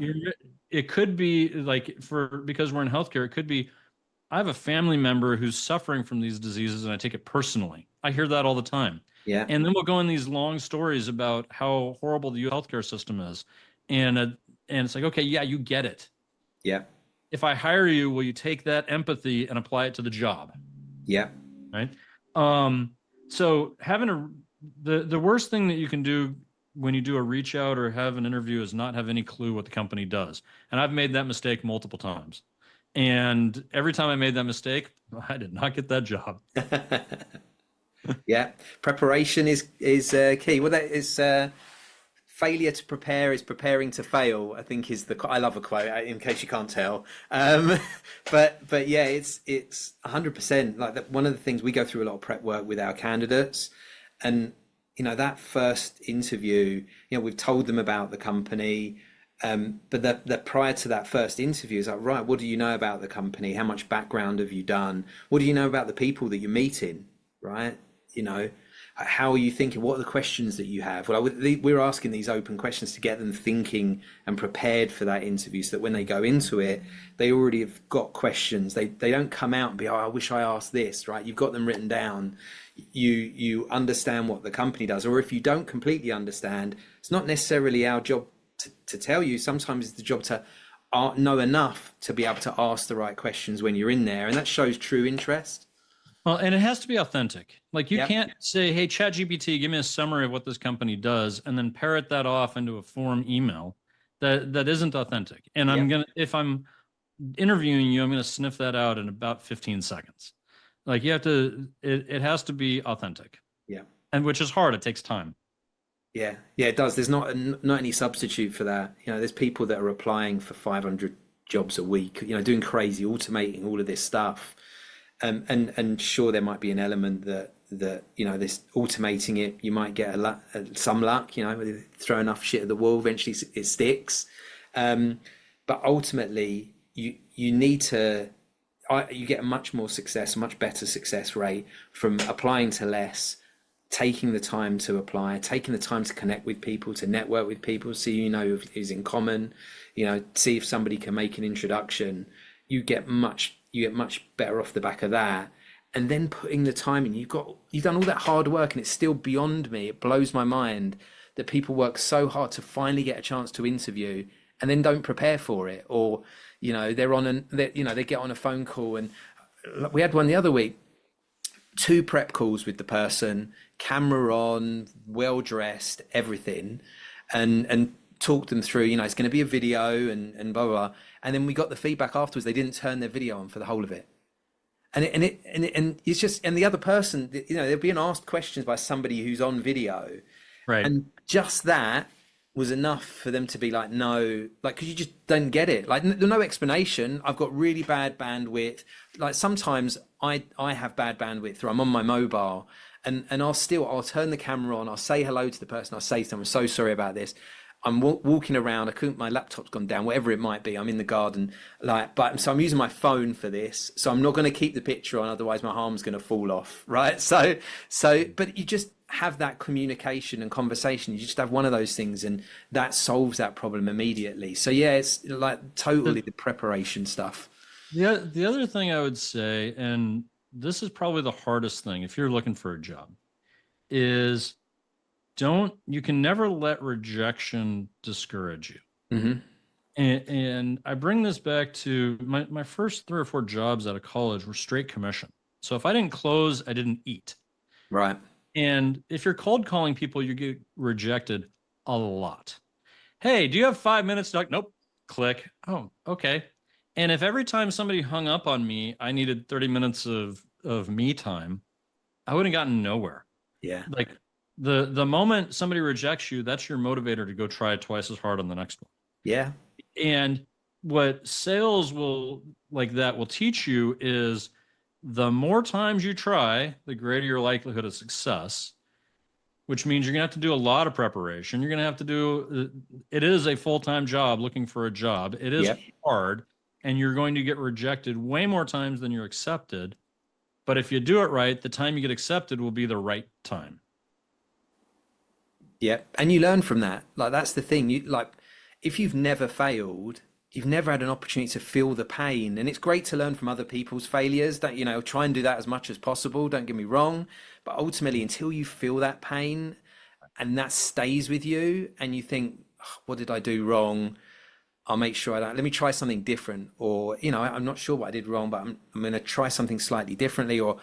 It could be like because we're in healthcare, it could be, "I have a family member who's suffering from these diseases and I take it personally." I hear that all the time. Yeah. And then we'll go in these long stories about how horrible the US healthcare system is. And it's like, okay, yeah, you get it. Yeah. If I hire you, will you take that empathy and apply it to the job? Yeah. Right. So having the worst thing that you can do when you do a reach out or have an interview is not have any clue what the company does. And I've made that mistake multiple times. And every time I made that mistake, I did not get that job. Yeah. Preparation is key. Well, that is failure to prepare is preparing to fail, I think I love a quote in case you can't tell. But yeah, it's 100% like that. One of the things we go through a lot of prep work with our candidates, and that first interview, we've told them about the company, but that prior to that first interview is like, right, what do you know about the company? How much background have you done? What do you know about the people that you're meeting? Right? How are you thinking? What are the questions that you have? Well, we're asking these open questions to get them thinking and prepared for that interview, so that when they go into it, they already have got questions. They don't come out and be, "Oh, I wish I asked this," right? You've got them written down. You understand what the company does, or if you don't completely understand, it's not necessarily our job to tell you. Sometimes it's the job to know enough to be able to ask the right questions when you're in there, and that shows true interest. Well, and it has to be authentic. Like you can't say, "Hey, ChatGPT, give me a summary of what this company does," and then parrot that off into a form email. That isn't authentic. And if I'm interviewing you, I'm gonna sniff that out in about 15 seconds. Like you have to, it has to be authentic. Yeah. And which is hard. It takes time. Yeah, it does. There's not any substitute for that. There's people that are applying for 500 jobs a week, doing crazy, automating all of this stuff. And sure, there might be an element that this automating it, you might get some luck, throw enough shit at the wall, eventually it sticks. But ultimately, you need to, you get a much better success rate from applying to less, taking the time to apply, taking the time to connect with people, to network with people, so who's in common, see if somebody can make an introduction. You get much better off the back of that. and then putting the time in. You've done all that hard work, and it's still beyond me. It blows my mind that people work so hard to finally get a chance to interview and then don't prepare for it, or they get on a phone call. And we had one the other week, 2 prep calls with the person, camera on, well dressed, everything, and talked them through, it's going to be a video and blah, blah, blah. And then we got the feedback afterwards. They didn't turn their video on for the whole of it. And it's just, and the other person, they're being asked questions by somebody who's on video. Right. And just that was enough for them to be like, no, like, because you just don't get it. Like, no explanation. I've got really bad bandwidth. Like, sometimes I have bad bandwidth, or I'm on my mobile, and I'll turn the camera on. I'll say hello to the person. I'll say to them, I'm so sorry about this. I'm walking around. My laptop's gone down, whatever it might be. I'm in the garden, so I'm using my phone for this. So I'm not going to keep the picture on, otherwise my arm's going to fall off, right? So, but you just have that communication and conversation. You just have one of those things, and that solves that problem immediately. So yeah, it's like totally the preparation stuff. Yeah, the other thing I would say, and this is probably the hardest thing if you're looking for a job, is you can never let rejection discourage you. Mm-hmm. And I bring this back to my first 3 or 4 jobs out of college were straight commission. So if I didn't close, I didn't eat. Right. And if you're cold calling people, you get rejected a lot. Hey, do you have 5 minutes, Doug? Nope. Click. Oh, okay. And if every time somebody hung up on me, I needed 30 minutes of me time, I would have gotten nowhere. Yeah. Like, the moment somebody rejects you, that's your motivator to go try it twice as hard on the next one. Yeah. And what sales will teach you is the more times you try, the greater your likelihood of success, which means you're going to have to do a lot of preparation. You're going to have to do, it is a full-time job looking for a job. It is hard, and you're going to get rejected way more times than you're accepted. But if you do it right, the time you get accepted will be the right time. Yeah, and you learn from that. Like, that's the thing. If you've never failed, you've never had an opportunity to feel the pain. And it's great to learn from other people's failures. That, try and do that as much as possible. Don't get me wrong. But ultimately, until you feel that pain and that stays with you, and you think, oh, what did I do wrong? I'll make sure let me try something different. Or, I'm not sure what I did wrong, but I'm going to try something slightly differently. Or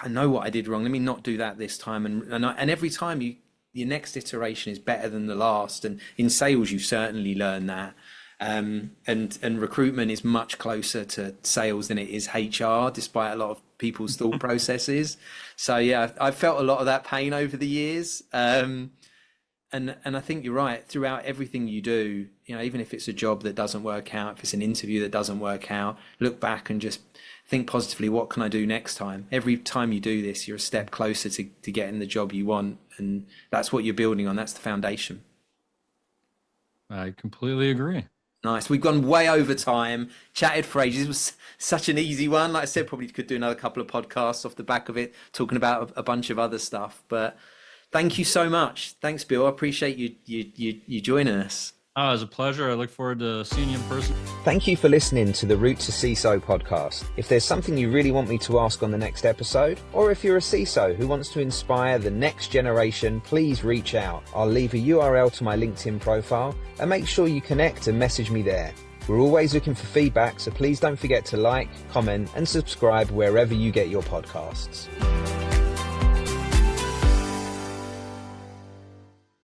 I know what I did wrong. Let me not do that this time. And every time your next iteration is better than the last. And in sales, you certainly learn that. And recruitment is much closer to sales than it is HR, despite a lot of people's thought processes. So yeah, I've felt a lot of that pain over the years. And I think you're right. Throughout everything you do, even if it's a job that doesn't work out, if it's an interview that doesn't work out, look back and just think positively. What can I do next time? Every time you do this, you're a step closer to getting the job you want. And that's what you're building on. That's the foundation. I completely agree. Nice. We've gone way over time, chatted for ages. It was such an easy one. Like I said, probably could do another couple of podcasts off the back of it, talking about a bunch of other stuff. But thank you so much. Thanks, Bill. I appreciate you joining us. Oh, it was a pleasure. I look forward to seeing you in person. Thank you for listening to the Root to CISO podcast. If there's something you really want me to ask on the next episode, or if you're a CISO who wants to inspire the next generation, please reach out. I'll leave a URL to my LinkedIn profile, and make sure you connect and message me there. We're always looking for feedback, so please don't forget to like, comment, and subscribe wherever you get your podcasts.